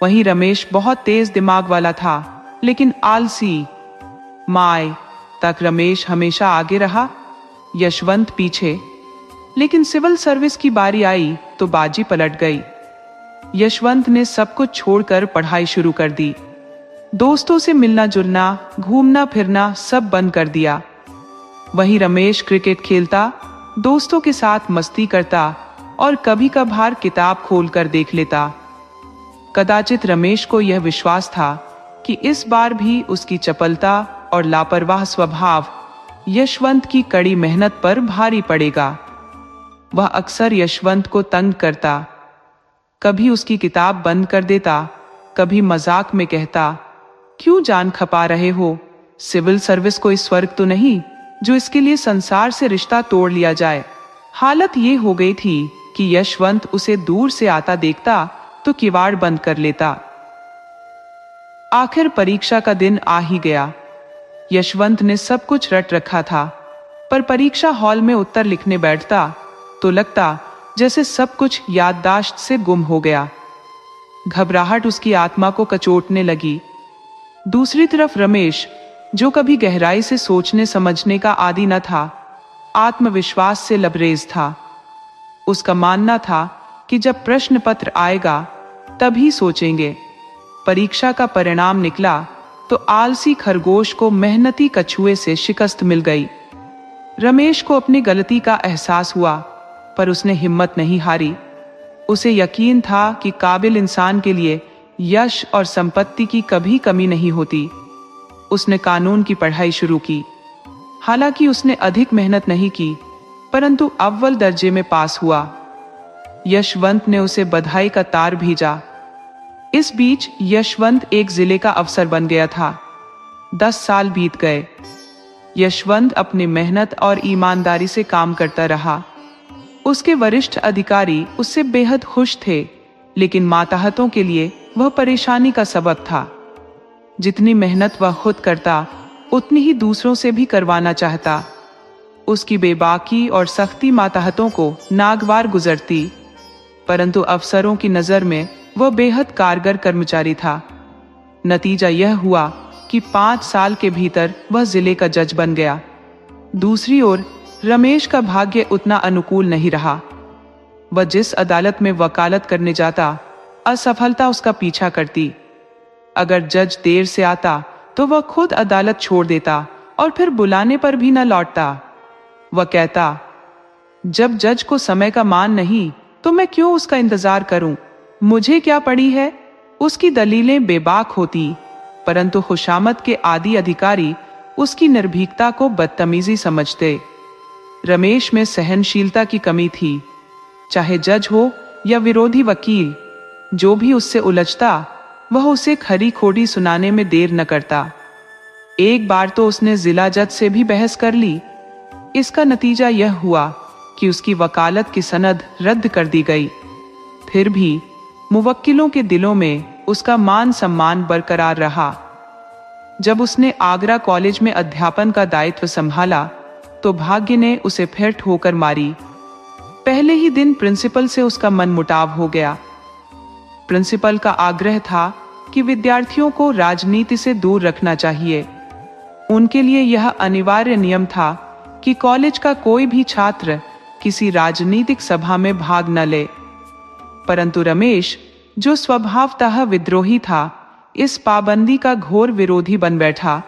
वहीं रमेश बहुत तेज दिमाग वाला था लेकिन आलसी। माय तक रमेश हमेशा आगे रहा, यशवंत पीछे। लेकिन सिविल सर्विस की बारी आई तो बाजी पलट गई। यशवंत ने सब कुछ छोड़कर पढ़ाई शुरू कर दी। दोस्तों से मिलना जुलना, घूमना फिरना सब बंद कर दिया। वहीं रमेश क्रिकेट खेलता, दोस्तों के साथ मस्ती करता और कभी कभार किताब खोलकर देख लेता। कदाचित रमेश को यह विश्वास था कि इस बार भी उसकी चपलता और लापरवाह स्वभाव यशवंत की कड़ी मेहनत पर भारी पड़ेगा। वह अक्सर यशवंत को तंग करता, कभी उसकी किताब बंद कर देता, कभी मजाक में कहता, क्यों जान खपा रहे हो, सिविल सर्विस कोई स्वर्ग तो नहीं जो इसके लिए संसार से रिश्ता तोड़ लिया जाए। हालत ये हो गई थी कि यशवंत उसे दूर से आता देखता तो किवाड़ बंद कर लेता। आखिर परीक्षा का दिन आ ही गया। यशवंत ने सब कुछ रट रखा था, पर परीक्षा हॉल में उत्तर लिखने बैठता तो लगता जैसे सब कुछ याददाश्त से गुम हो गया। घबराहट उसकी आत्मा को कचोटने लगी। दूसरी तरफ रमेश, जो कभी गहराई से सोचने समझने का आदी न था, आत्मविश्वास से लबरेज था। उसका मानना था कि जब प्रश्न पत्र आएगा तभी सोचेंगे। परीक्षा का परिणाम निकला तो आलसी खरगोश को मेहनती कछुए से शिकस्त मिल गई। रमेश को अपनी गलती का एहसास हुआ, पर उसने हिम्मत नहीं हारी। उसे यकीन था कि काबिल इंसान के लिए यश और संपत्ति की कभी कमी नहीं होती। उसने कानून की पढ़ाई शुरू की। हालांकि उसने अधिक मेहनत नहीं की, परंतु अव्वल दर्जे में पास हुआ। यशवंत ने उसे बधाई का तार भेजा। इस बीच यशवंत एक जिले का अफसर बन गया था। 10 साल बीत गए। यशवंत अपनी मेहनत और ईमानदारी से काम करता रहा। उसके वरिष्ठ अधिकारी उससे बेहद खुश थे, लेकिन मातहतों के लिए वह परेशानी का सबब था। जितनी मेहनत वह खुद करता, उतनी ही दूसरों से भी करवाना चाहता। उसकी बेबाकी और सख्ती मातहतों को नागवार गुजरती, परंतु अफसरों की नजर में वह बेहद कारगर कर्मचारी था। नतीजा यह हुआ कि 5 साल के भीतर वह जिले का जज बन गया। दूसरी ओर रमेश का भाग्य उतना अनुकूल नहीं रहा। वह जिस अदालत में वकालत करने जाता, असफलता उसका पीछा करती। अगर जज देर से आता तो वह खुद अदालत छोड़ देता और फिर बुलाने पर भी न लौटता। वह कहता, जब जज को समय का मान नहीं तो मैं क्यों उसका इंतजार करूं, मुझे क्या पड़ी है। उसकी दलीलें बेबाक होती, परंतु खुशामद के आदि अधिकारी उसकी निर्भीकता को बदतमीजी समझते। रमेश में सहनशीलता की कमी थी। चाहे जज हो या विरोधी वकील, जो भी उससे उलझता वह उसे खरी खोटी सुनाने में देर न करता। एक बार तो उसने जिला जज से भी बहस कर ली। इसका नतीजा यह हुआ कि उसकी वकालत की सनद रद्द कर दी गई। फिर भी मुवक्किलों के दिलों में उसका मान सम्मान बरकरार रहा। जब उसने आगरा कॉलेज में अध्यापन का दायित्व संभाला तो भाग्य ने उसे फिर ठोकर मारी। पहले ही दिन प्रिंसिपल से उसका मनमुटाव हो गया। प्रिंसिपल का आग्रह था कि विद्यार्थियों को राजनीति से दूर रखना चाहिए। उनके लिए यह अनिवार्य नियम था कि कॉलेज का कोई भी छात्र किसी राजनीतिक सभा में भाग न ले। परंतु रमेश, जो स्वभावतः विद्रोही था, इस पाबंदी का घोर विरोधी बन बैठा।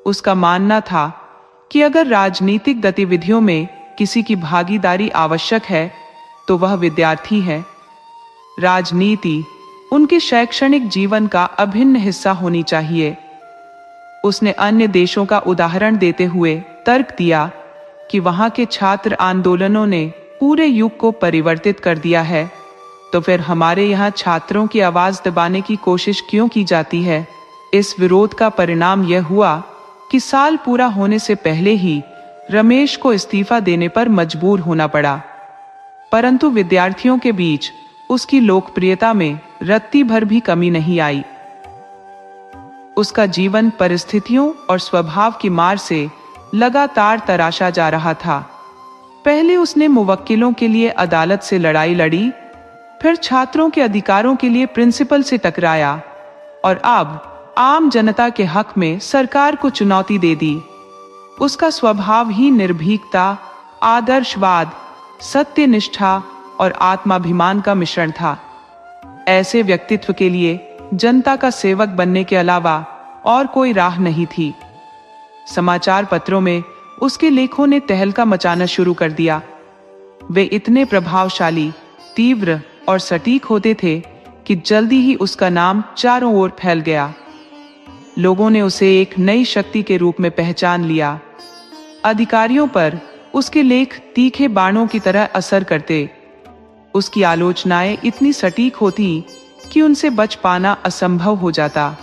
उसका मानना था कि अगर राजनीतिक गतिविधियों में किसी की भागीदारी आवश्यक है तो वह विद्यार्थी है। राजनीति उनके शैक्षणिक जीवन का अभिन्न हिस्सा होनी चाहिए। उसने अन्य देशों का उदाहरण देते हुए तर्क दिया कि वहां के छात्र आंदोलनों ने पूरे युग को परिवर्तित कर दिया है, तो फिर हमारे यहाँ छात्रों की आवाज दबाने की कोशिश क्यों की जाती है। इस विरोध का परिणाम यह हुआ कि साल पूरा होने से पहले ही रमेश को इस्तीफा देने पर मजबूर होना पड़ा। परंतु विद्यार्थियों के बीच उसकी लोकप्रियता में रत्ती भर भी कमी नहीं आई। उसका जीवन परिस्थितियों और स्वभाव की मार से लगातार तराशा जा रहा था। पहले उसने मुवक्किलों के लिए अदालत से लड़ाई लड़ी, फिर छात्रों के अधिकारों के लिए प्रिंसिपल से टकराया और अब आम जनता के हक में सरकार को चुनौती दे दी। उसका स्वभाव ही निर्भीकता, आदर्शवाद, सत्यनिष्ठा और आत्माभिमान का मिश्रण था। ऐसे व्यक्तित्व के लिए जनता का सेवक बनने के अलावा और कोई राह नहीं थी। समाचार पत्रों में उसके लेखों ने तहलका मचाना शुरू कर दिया। वे इतने प्रभावशाली, तीव्र और सटीक होते थे कि जल्दी ही उसका नाम चारों ओर फैल गया। लोगों ने उसे एक नई शक्ति के रूप में पहचान लिया। अधिकारियों पर उसके लेख तीखे बाणों की तरह असर करते। उसकी आलोचनाएं इतनी सटीक होती कि उनसे बच पाना असंभव हो जाता।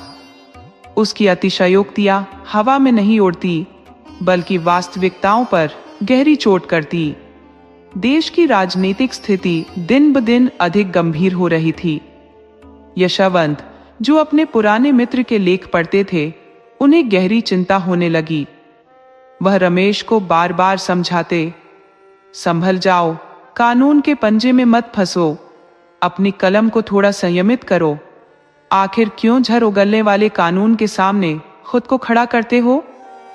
उसकी अतिशयोक्तियां हवा में नहीं उड़ती, बल्कि वास्तविकताओं पर गहरी चोट करती। देश की राजनीतिक स्थिति दिन ब दिन अधिक गंभीर हो रही थी। यशवंत, जो अपने पुराने मित्र के लेख पढ़ते थे, उन्हें गहरी चिंता होने लगी। वह रमेश को बार बार समझाते, संभल जाओ, कानून के पंजे में मत फंसो, अपनी कलम को थोड़ा संयमित करो। आखिर क्यों झर उगलने वाले कानून के सामने खुद को खड़ा करते हो?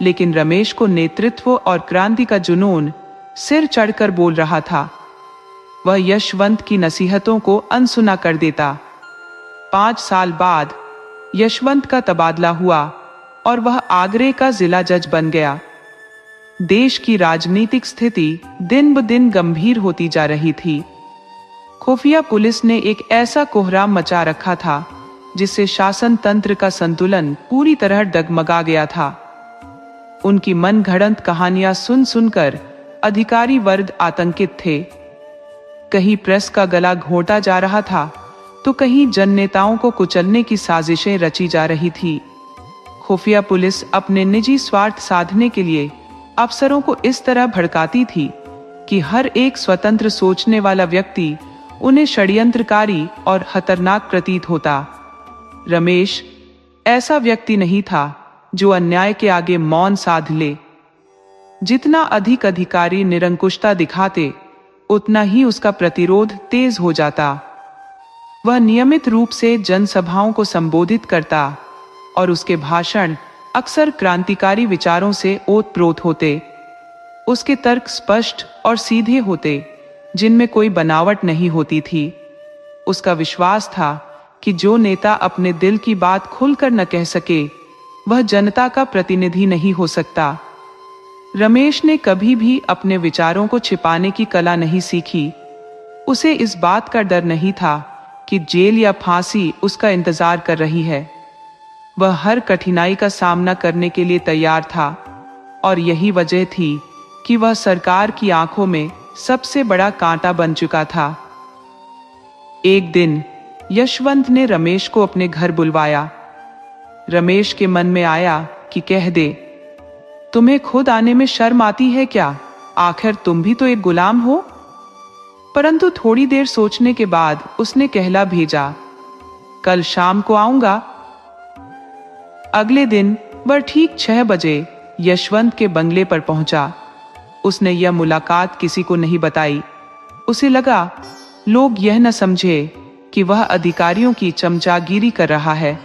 लेकिन रमेश को नेतृत्व और क्रांति का जुनून सिर चढ़कर बोल रहा था। वह यशवंत की नसीहतों को अनसुना कर देता। 5 साल बाद यशवंत का तबादला हुआ और वह आगरे का जिला जज बन गया। देश की राजनीतिक स्थिति दिन ब दिन गंभीर होती जा रही थी। खुफिया पुलिस ने एक ऐसा कोहराम मचा रखा था जिससे शासन तंत्र का संतुलन पूरी तरह डगमगा गया था। उनकी मनगढ़ंत कहानियां सुन सुनकर अधिकारी वर्ग आतंकित थे। कहीं प्रेस का गला घोंटा जा रहा था, तो कहीं जननेताओं को कुचलने की साजिशें रची जा रही थी। खुफिया पुलिस अपने निजी स्वार्थ साधने के लिए अफसरों को इस तरह भड़काती थी कि हर एक स्वतंत्र सोचने वाला व्यक्ति उन्हें षड्यंत्रकारी और खतरनाक प्रतीत होता। रमेश ऐसा व्यक्ति नहीं था जो अन्याय के आगे मौन साध ले। जितना अधिक अधिकारी निरंकुशता दिखाते, उतना ही उसका प्रतिरोध तेज हो जाता। वह नियमित रूप से जनसभाओं को संबोधित करता और उसके भाषण अक्सर क्रांतिकारी विचारों से ओतप्रोत होते। उसके तर्क स्पष्ट और सीधे होते, जिनमें कोई बनावट नहीं होती थी। उसका विश्वास था कि जो नेता अपने दिल की बात खुलकर न कह सके, वह जनता का प्रतिनिधि नहीं हो सकता। रमेश ने कभी भी अपने विचारों को छिपाने की कला नहीं सीखी। उसे इस बात का डर नहीं था कि जेल या फांसी उसका इंतजार कर रही है। वह हर कठिनाई का सामना करने के लिए तैयार था और यही वजह थी कि वह सरकार की आंखों में सबसे बड़ा कांटा बन चुका था। एक दिन यशवंत ने रमेश को अपने घर बुलवाया। रमेश के मन में आया कि कह दे, तुम्हें खुद आने में शर्म आती है क्या? आखिर तुम भी तो एक गुलाम हो। परंतु थोड़ी देर सोचने के बाद उसने कहला भेजा, कल शाम को आऊंगा। अगले दिन वह ठीक 6 बजे यशवंत के बंगले पर पहुंचा। उसने यह मुलाकात किसी को नहीं बताई। उसे लगा लोग यह न समझे कि वह अधिकारियों की चमचागिरी कर रहा है।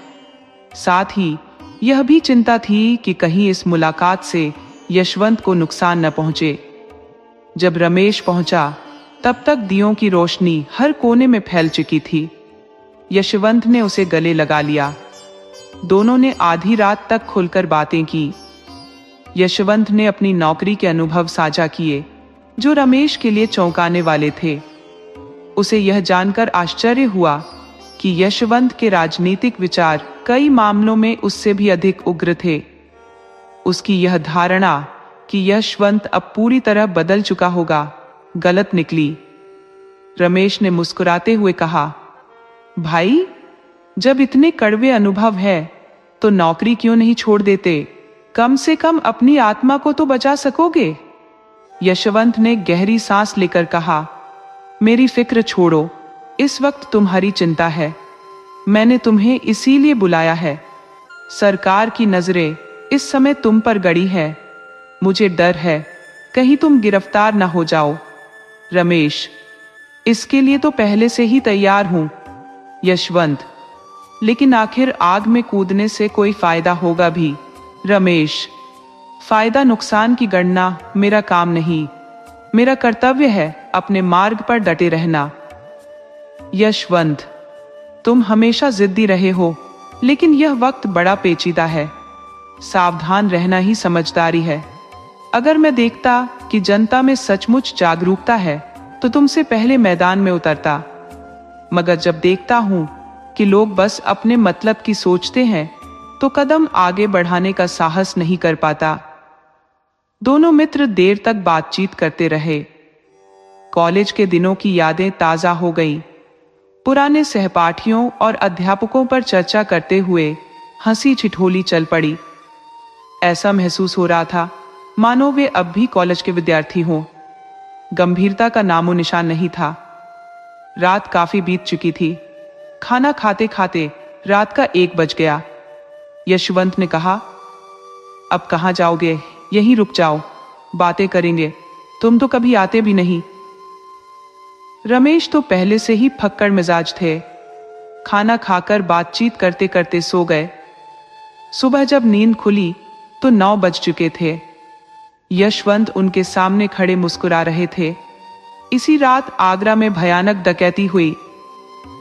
साथ ही यह भी चिंता थी कि कहीं इस मुलाकात से यशवंत को नुकसान न पहुंचे। जब रमेश पहुंचा, तब तक दियों की रोशनी हर कोने में फैल चुकी थी। यशवंत ने उसे गले लगा लिया। दोनों ने आधी रात तक खुलकर बातें की। यशवंत ने अपनी नौकरी के अनुभव साझा किए, जो रमेश के लिए चौंकाने वाले थे। उसे यह जानकर आश्चर्य हुआ कि यशवंत के राजनीतिक विचार कई मामलों में उससे भी अधिक उग्र थे। उसकी यह धारणा कि यशवंत अब पूरी तरह बदल चुका होगा, गलत निकली। रमेश ने मुस्कुराते हुए कहा, भाई, जब इतने कड़वे अनुभव है तो नौकरी क्यों नहीं छोड़ देते? कम से कम अपनी आत्मा को तो बचा सकोगे। यशवंत ने गहरी सांस लेकर कहा, मेरी फिक्र छोड़ो, इस वक्त तुम्हारी चिंता है। मैंने तुम्हें इसीलिए बुलाया है। सरकार की नजरें इस समय तुम पर गड़ी है। मुझे डर है कहीं तुम गिरफ्तार ना हो जाओ। रमेश, इसके लिए तो पहले से ही तैयार हूं। यशवंत, लेकिन आखिर आग में कूदने से कोई फायदा होगा भी। रमेश, फायदा नुकसान की गणना मेरा काम नहीं। मेरा कर्तव्य है अपने मार्ग पर डटे रहना। यशवंत, तुम हमेशा जिद्दी रहे हो, लेकिन यह वक्त बड़ा पेचीदा है। सावधान रहना ही समझदारी है। अगर मैं देखता कि जनता में सचमुच जागरूकता है तो तुमसे पहले मैदान में उतरता, मगर जब देखता हूं कि लोग बस अपने मतलब की सोचते हैं तो कदम आगे बढ़ाने का साहस नहीं कर पाता। दोनों मित्र देर तक बातचीत करते रहे। कॉलेज के दिनों की यादें ताजा हो गईं। पुराने सहपाठियों और अध्यापकों पर चर्चा करते हुए हंसी ठिठोली चल पड़ी। ऐसा महसूस हो रहा था मानो वे अब भी कॉलेज के विद्यार्थी हों। गंभीरता का नामो निशान नहीं था। रात काफी बीत चुकी थी। खाना खाते खाते रात का 1 बज गया। यशवंत ने कहा, अब कहाँ जाओगे? यहीं रुक जाओ, बातें करेंगे। तुम तो कभी आते भी नहीं। रमेश तो पहले से ही फक्कड़ मिजाज थे। खाना खाकर बातचीत करते करते सो गए। सुबह जब नींद खुली तो 9 बज चुके थे। यशवंत उनके सामने खड़े मुस्कुरा रहे थे। इसी रात आगरा में भयानक डकैती हुई।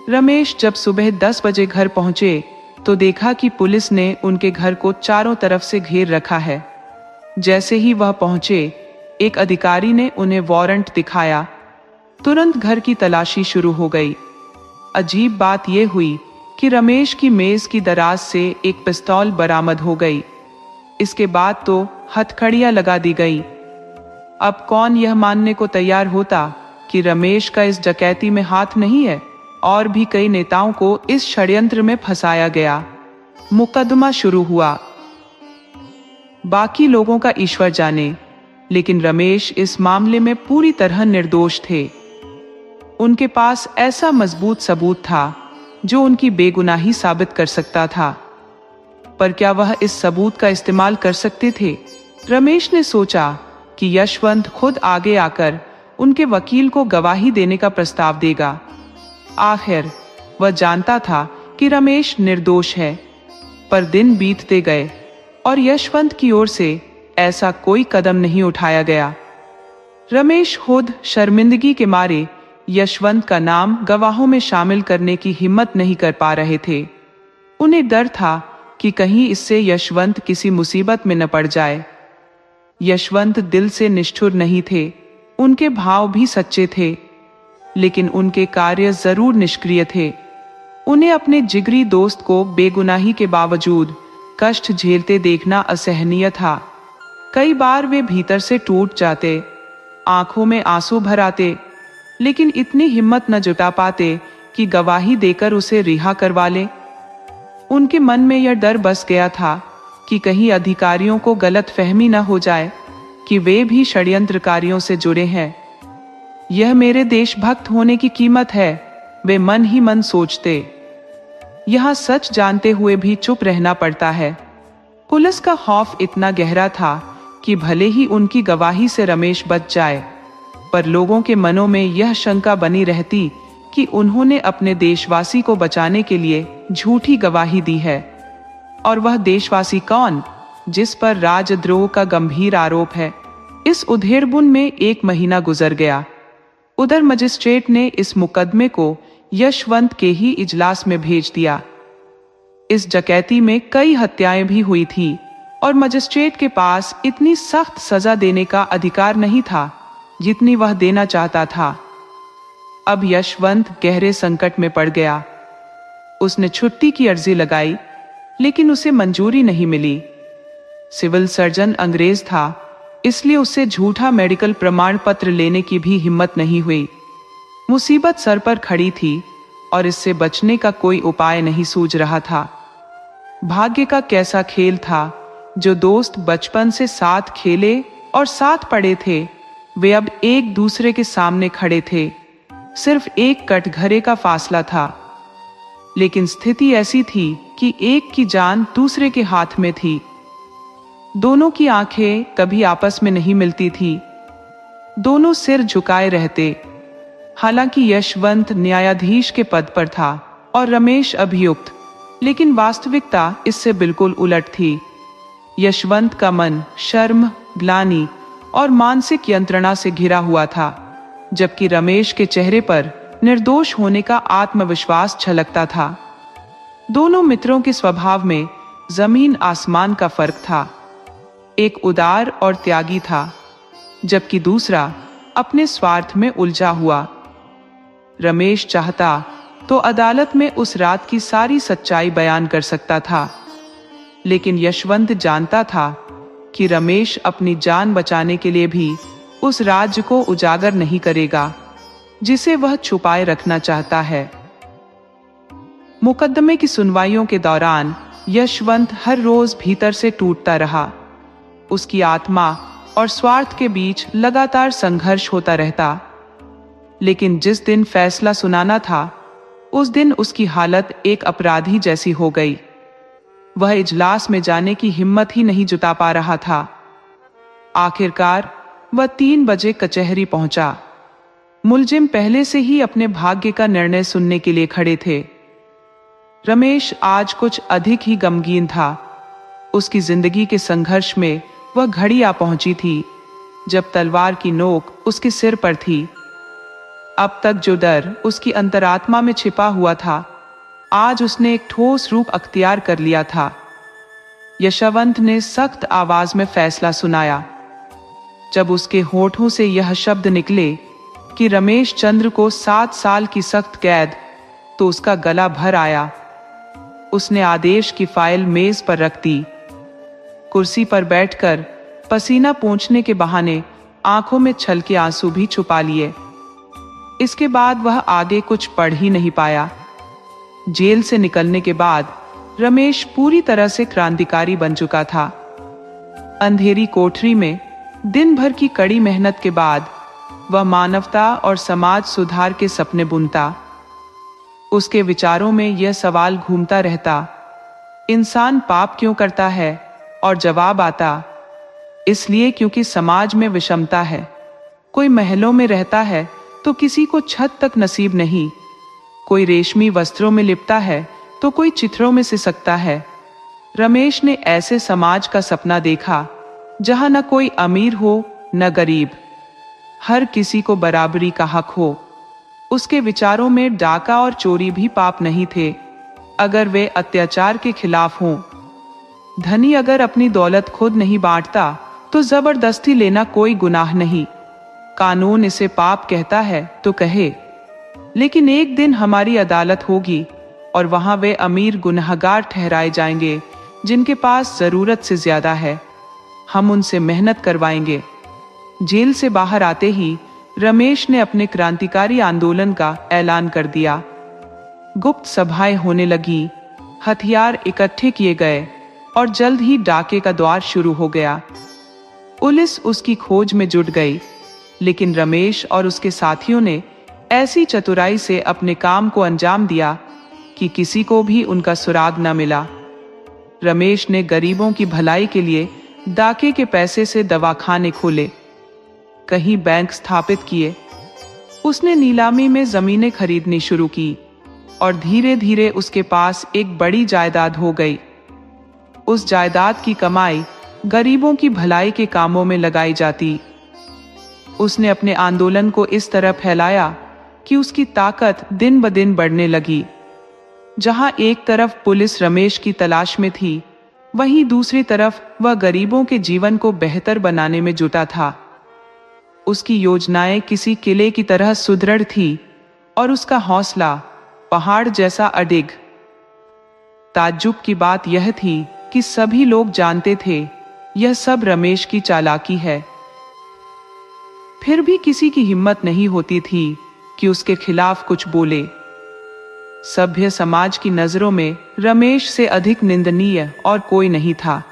रमेश जब सुबह 10 बजे घर पहुंचे तो देखा कि पुलिस ने उनके घर को चारों तरफ से घेर रखा है। जैसे ही वह पहुंचे, एक अधिकारी ने उन्हें वारंट दिखाया। तुरंत घर की तलाशी शुरू हो गई। अजीब बात यह हुई कि रमेश की मेज की दराज से एक पिस्तौल बरामद हो गई। इसके बाद तो हथकड़ियां लगा दी गई। अब कौन यह मानने को तैयार होता कि रमेश का इस डकैती में हाथ नहीं है। और भी कई नेताओं को इस षड्यंत्र में फंसाया गया। मुकदमा शुरू हुआ। बाकी लोगों का ईश्वर जाने, लेकिन रमेश इस मामले में पूरी तरह निर्दोष थे। उनके पास ऐसा मजबूत सबूत था जो उनकी बेगुनाही साबित कर सकता था। पर क्या वह इस सबूत का इस्तेमाल कर सकते थे? रमेश ने सोचा कि यशवंत खुद आगे आकर उनके वकील को गवाही देने का प्रस्ताव देगा। आखिर वह जानता था कि रमेश निर्दोष है। पर दिन बीतते गए और यशवंत की ओर से ऐसा कोई कदम नहीं उठाया गया। रमेश खुद शर्मिंदगी के मारे यशवंत का नाम गवाहों में शामिल करने की हिम्मत नहीं कर पा रहे थे। उन्हें डर था कि कहीं इससे यशवंत किसी मुसीबत में न पड़ जाए। यशवंत दिल से निष्ठुर नहीं थे, उनके भाव भी सच्चे थे, लेकिन उनके कार्य जरूर निष्क्रिय थे। उन्हें अपने जिगरी दोस्त को बेगुनाही के बावजूद कष्ट झेलते देखना असहनीय था। कई बार वे भीतर से टूट जाते, आंखों में आंसू भर आते, लेकिन इतनी हिम्मत न जुटा पाते कि गवाही देकर उसे रिहा करवा लें। उनके मन में यह डर बस गया था कि कहीं अधिकारियों को गलत फहमी न हो जाए कि वे भी षड्यंत्रकारियों से जुड़े हैं। यह मेरे देशभक्त होने की कीमत है, वे मन ही मन सोचते। यहां सच जानते हुए भी चुप रहना पड़ता है। पुलिस का खौफ इतना गहरा था कि भले ही उनकी गवाही से रमेश बच जाए, पर लोगों के मनों में यह शंका बनी रहती कि उन्होंने अपने देशवासी को बचाने के लिए झूठी गवाही दी है। और वह देशवासी कौन, जिस पर राजद्रोह का गंभीर आरोप है? इस उधेड़बुन में 1 महीना गुजर गया। उधर मजिस्ट्रेट ने इस मुकदमे को यशवंत के ही इजलास में भेज दिया। इस डकैती में कई हत्याएं भी हुई थी और मजिस्ट्रेट के पास इतनी सख्त सजा देने का अधिकार नहीं था जितनी वह देना चाहता था। अब यशवंत गहरे संकट में पड़ गया। उसने छुट्टी की अर्जी लगाई, लेकिन उसे मंजूरी नहीं मिली। सिविल सर्जन अंग्रेज था, इसलिए उसे झूठा मेडिकल प्रमाण पत्र लेने की भी हिम्मत नहीं हुई। मुसीबत सर पर खड़ी थी और इससे बचने का कोई उपाय नहीं सूझ रहा था। भाग्य का कैसा खेल था, जो दोस्त बचपन से साथ खेले और साथ पढ़े थे, वे अब एक दूसरे के सामने खड़े थे। सिर्फ एक कटघरे का फासला था, लेकिन स्थिति ऐसी थी कि एक की जान दूसरे के हाथ में थी। दोनों की आंखें कभी आपस में नहीं मिलती थी। दोनों सिर झुकाए रहते। हालांकि यशवंत न्यायाधीश के पद पर था और रमेश अभियुक्त, लेकिन वास्तविकता इससे बिल्कुल उलट थी। यशवंत का मन शर्म, ग्लानि और मानसिक यंत्रणा से घिरा हुआ था, जबकि रमेश के चेहरे पर निर्दोष होने का आत्मविश्वास झलकता था। दोनों मित्रों के स्वभाव में जमीन आसमान का फर्क था। एक उदार और त्यागी था, जबकि दूसरा अपने स्वार्थ में उलझा हुआ। रमेश चाहता तो अदालत में उस रात की सारी सच्चाई बयान कर सकता था, लेकिन यशवंत जानता था कि रमेश अपनी जान बचाने के लिए भी उस राज को उजागर नहीं करेगा जिसे वह छुपाए रखना चाहता है। मुकदमे की सुनवाइयों के दौरान यशवंत हर रोज भीतर से टूटता रहा। उसकी आत्मा और स्वार्थ के बीच लगातार संघर्ष होता रहता। लेकिन जिस दिन फैसला सुनाना था, उस दिन उसकी हालत एक अपराधी जैसी हो गई। वह इजलास में जाने की हिम्मत ही नहीं जुटा पा रहा था। आखिरकार वह 3 बजे कचहरी पहुंचा। मुलजिम पहले से ही अपने भाग्य का निर्णय सुनने के लिए खड़े थे। रमेश आज कुछ अधिक ही गमगीन था। उसकी जिंदगी के संघर्ष में वह घड़ी आ पहुंची थी जब तलवार की नोक उसके सिर पर थी। अब तक जो डर उसकी अंतरात्मा में छिपा हुआ था, आज उसने एक ठोस रूप अख्तियार कर लिया था। यशवंत ने सख्त आवाज में फैसला सुनाया। जब उसके होठों से यह शब्द निकले कि रमेश चंद्र को 7 साल की सख्त कैद, तो उसका गला भर आया। उसने आदेश की फाइल मेज पर रख दी। कुर्सी पर बैठकर पसीना पोंछने के बहाने आंखों में छलके आंसू भी छुपा लिए। इसके बाद वह आगे कुछ पढ़ ही नहीं पाया। जेल से निकलने के बाद रमेश पूरी तरह से क्रांतिकारी बन चुका था। अंधेरी कोठरी में दिन भर की कड़ी मेहनत के बाद वह मानवता और समाज सुधार के सपने बुनता। उसके विचारों में यह सवाल घूमता रहता, इंसान पाप क्यों करता है? और जवाब आता, इसलिए क्योंकि समाज में विषमता है। कोई महलों में रहता है तो किसी को छत तक नसीब नहीं। कोई रेशमी वस्त्रों में लिपटा है तो कोई चित्रों में सिसकता है। रमेश ने ऐसे समाज का सपना देखा जहां न कोई अमीर हो न गरीब, हर किसी को बराबरी का हक हो। उसके विचारों में डाका और चोरी भी पाप नहीं थे, अगर वे अत्याचार के खिलाफ हों। धनी अगर अपनी दौलत खुद नहीं बांटता तो जबरदस्ती लेना कोई गुनाह नहीं। कानून इसे पाप कहता है तो कहे, लेकिन एक दिन हमारी अदालत होगी और वहां वे अमीर गुनहगार ठहराए जाएंगे जिनके पास जरूरत से ज्यादा है। हम उनसे मेहनत करवाएंगे। जेल से बाहर आते ही रमेश ने अपने क्रांतिकारी आंदोलन का ऐलान कर दिया। गुप्त सभाएं होने लगी, हथियार इकट्ठे किए गए और जल्द ही डाके का दौर शुरू हो गया। पुलिस उसकी खोज में जुट गई, लेकिन रमेश और उसके साथियों ने ऐसी चतुराई से अपने काम को अंजाम दिया कि किसी को भी उनका सुराग न मिला। रमेश ने गरीबों की भलाई के लिए डाके के पैसे से दवाखाने खोले, कहीं बैंक स्थापित किए। उसने नीलामी में जमीनें खरीदनी शुरू की और धीरे धीरे उसके पास एक बड़ी जायदाद हो गई। उस जायदाद की कमाई गरीबों की भलाई के कामों में लगाई जाती। उसने अपने आंदोलन को इस तरह फैलाया कि उसकी ताकत दिन ब दिन बढ़ने लगी। जहां एक तरफ पुलिस रमेश की तलाश में थी, वहीं दूसरी तरफ वह गरीबों के जीवन को बेहतर बनाने में जुटा था। उसकी योजनाएं किसी किले की तरह सुदृढ़ थी और उसका हौसला पहाड़ जैसा अडिग। ताज्जुब की बात यह थी कि सभी लोग जानते थे यह सब रमेश की चालाकी है। फिर भी किसी की हिम्मत नहीं होती थी कि उसके खिलाफ कुछ बोले। सभ्य समाज की नजरों में रमेश से अधिक निंदनीय और कोई नहीं था।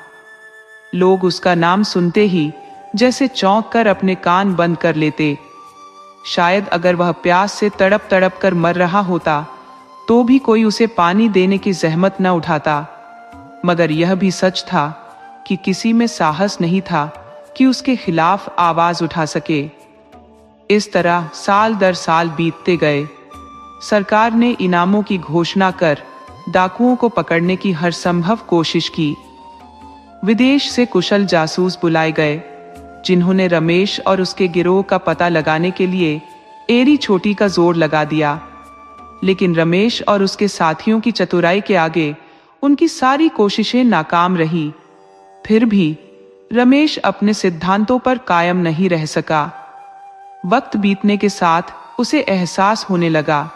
लोग उसका नाम सुनते ही जैसे चौंक कर अपने कान बंद कर लेते। शायद अगर वह प्यास से तड़प तड़प कर मर रहा होता तो भी कोई उसे पानी देने की जहमत न उठाता। मगर यह भी सच था कि किसी में साहस नहीं था कि उसके खिलाफ आवाज उठा सके। इस तरह साल दर साल बीतते गए। सरकार ने इनामों की घोषणा कर डाकुओं को पकड़ने की हर संभव कोशिश की। विदेश से कुशल जासूस बुलाए गए, जिन्होंने रमेश और उसके गिरोह का पता लगाने के लिए एड़ी छोटी का जोर लगा दिया। लेकिन रमेश और उसके साथियों की चतुराई के आगे उनकी सारी कोशिशें नाकाम रही। फिर भी रमेश अपने सिद्धांतों पर कायम नहीं रह सका। वक्त बीतने के साथ उसे एहसास होने लगा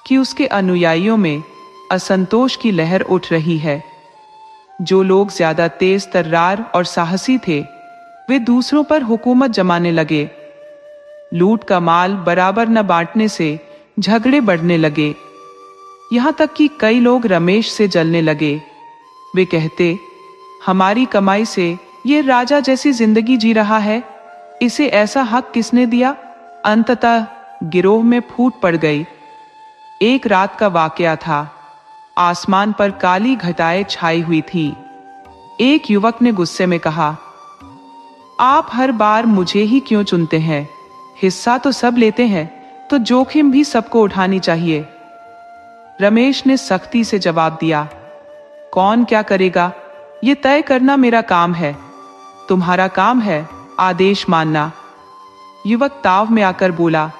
कि उसके अनुयायियों में असंतोष की लहर उठ रही है। जो लोग ज्यादा तेज तर्रार और साहसी थे, वे दूसरों पर हुकूमत जमाने लगे। लूट का माल बराबर न बांटने से झगड़े बढ़ने लगे। यहां तक कि कई लोग रमेश से जलने लगे। वे कहते, हमारी कमाई से ये राजा जैसी जिंदगी जी रहा है, इसे ऐसा हक किसने दिया? अंततः गिरोह में फूट पड़ गई। एक रात का वाकया था। आसमान पर काली घटाएं छाई हुई थी। एक युवक ने गुस्से में कहा, आप हर बार मुझे ही क्यों चुनते हैं? हिस्सा तो सब लेते हैं, तो जोखिम भी सबको उठानी चाहिए। रमेश ने सख्ती से जवाब दिया, कौन क्या करेगा, ये तय करना मेरा काम है। तुम्हारा काम है आदेश मानना। युवक ताव में आकर बोला,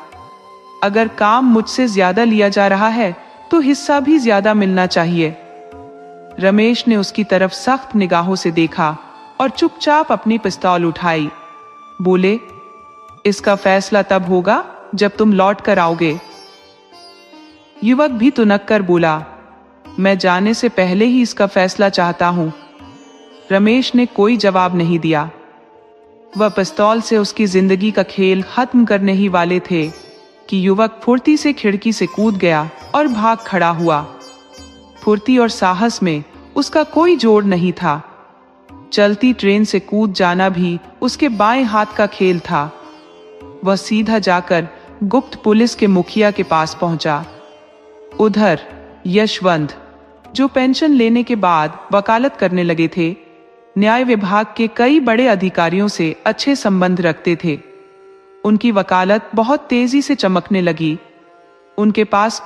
अगर काम मुझसे ज्यादा लिया जा रहा है तो हिस्सा भी ज्यादा मिलना चाहिए। रमेश ने उसकी तरफ सख्त निगाहों से देखा और चुपचाप अपनी पिस्तौल उठाई। बोले, इसका फैसला तब होगा जब तुम लौट कर आओगे। युवक भी तुनक कर बोला, मैं जाने से पहले ही इसका फैसला चाहता हूं। रमेश ने कोई जवाब नहीं दिया। वह पिस्तौल से उसकी जिंदगी का खेल खत्म करने ही वाले थे कि युवक फुर्ती से खिड़की से कूद गया और भाग खड़ा हुआ। फुर्ती और साहस में उसका कोई जोड़ नहीं था। चलती ट्रेन से कूद जाना भी उसके बाएं हाथ का खेल था। वह सीधा जाकर गुप्त पुलिस के मुखिया के पास पहुंचा। उधर यशवंत, जो पेंशन लेने के बाद वकालत करने लगे थे, न्याय विभाग के कई बड़े अधिकारियों से अच्छे संबंध रखते थे। उनकी वकालत बहुत तेजी से चमकने लगी। उनके पास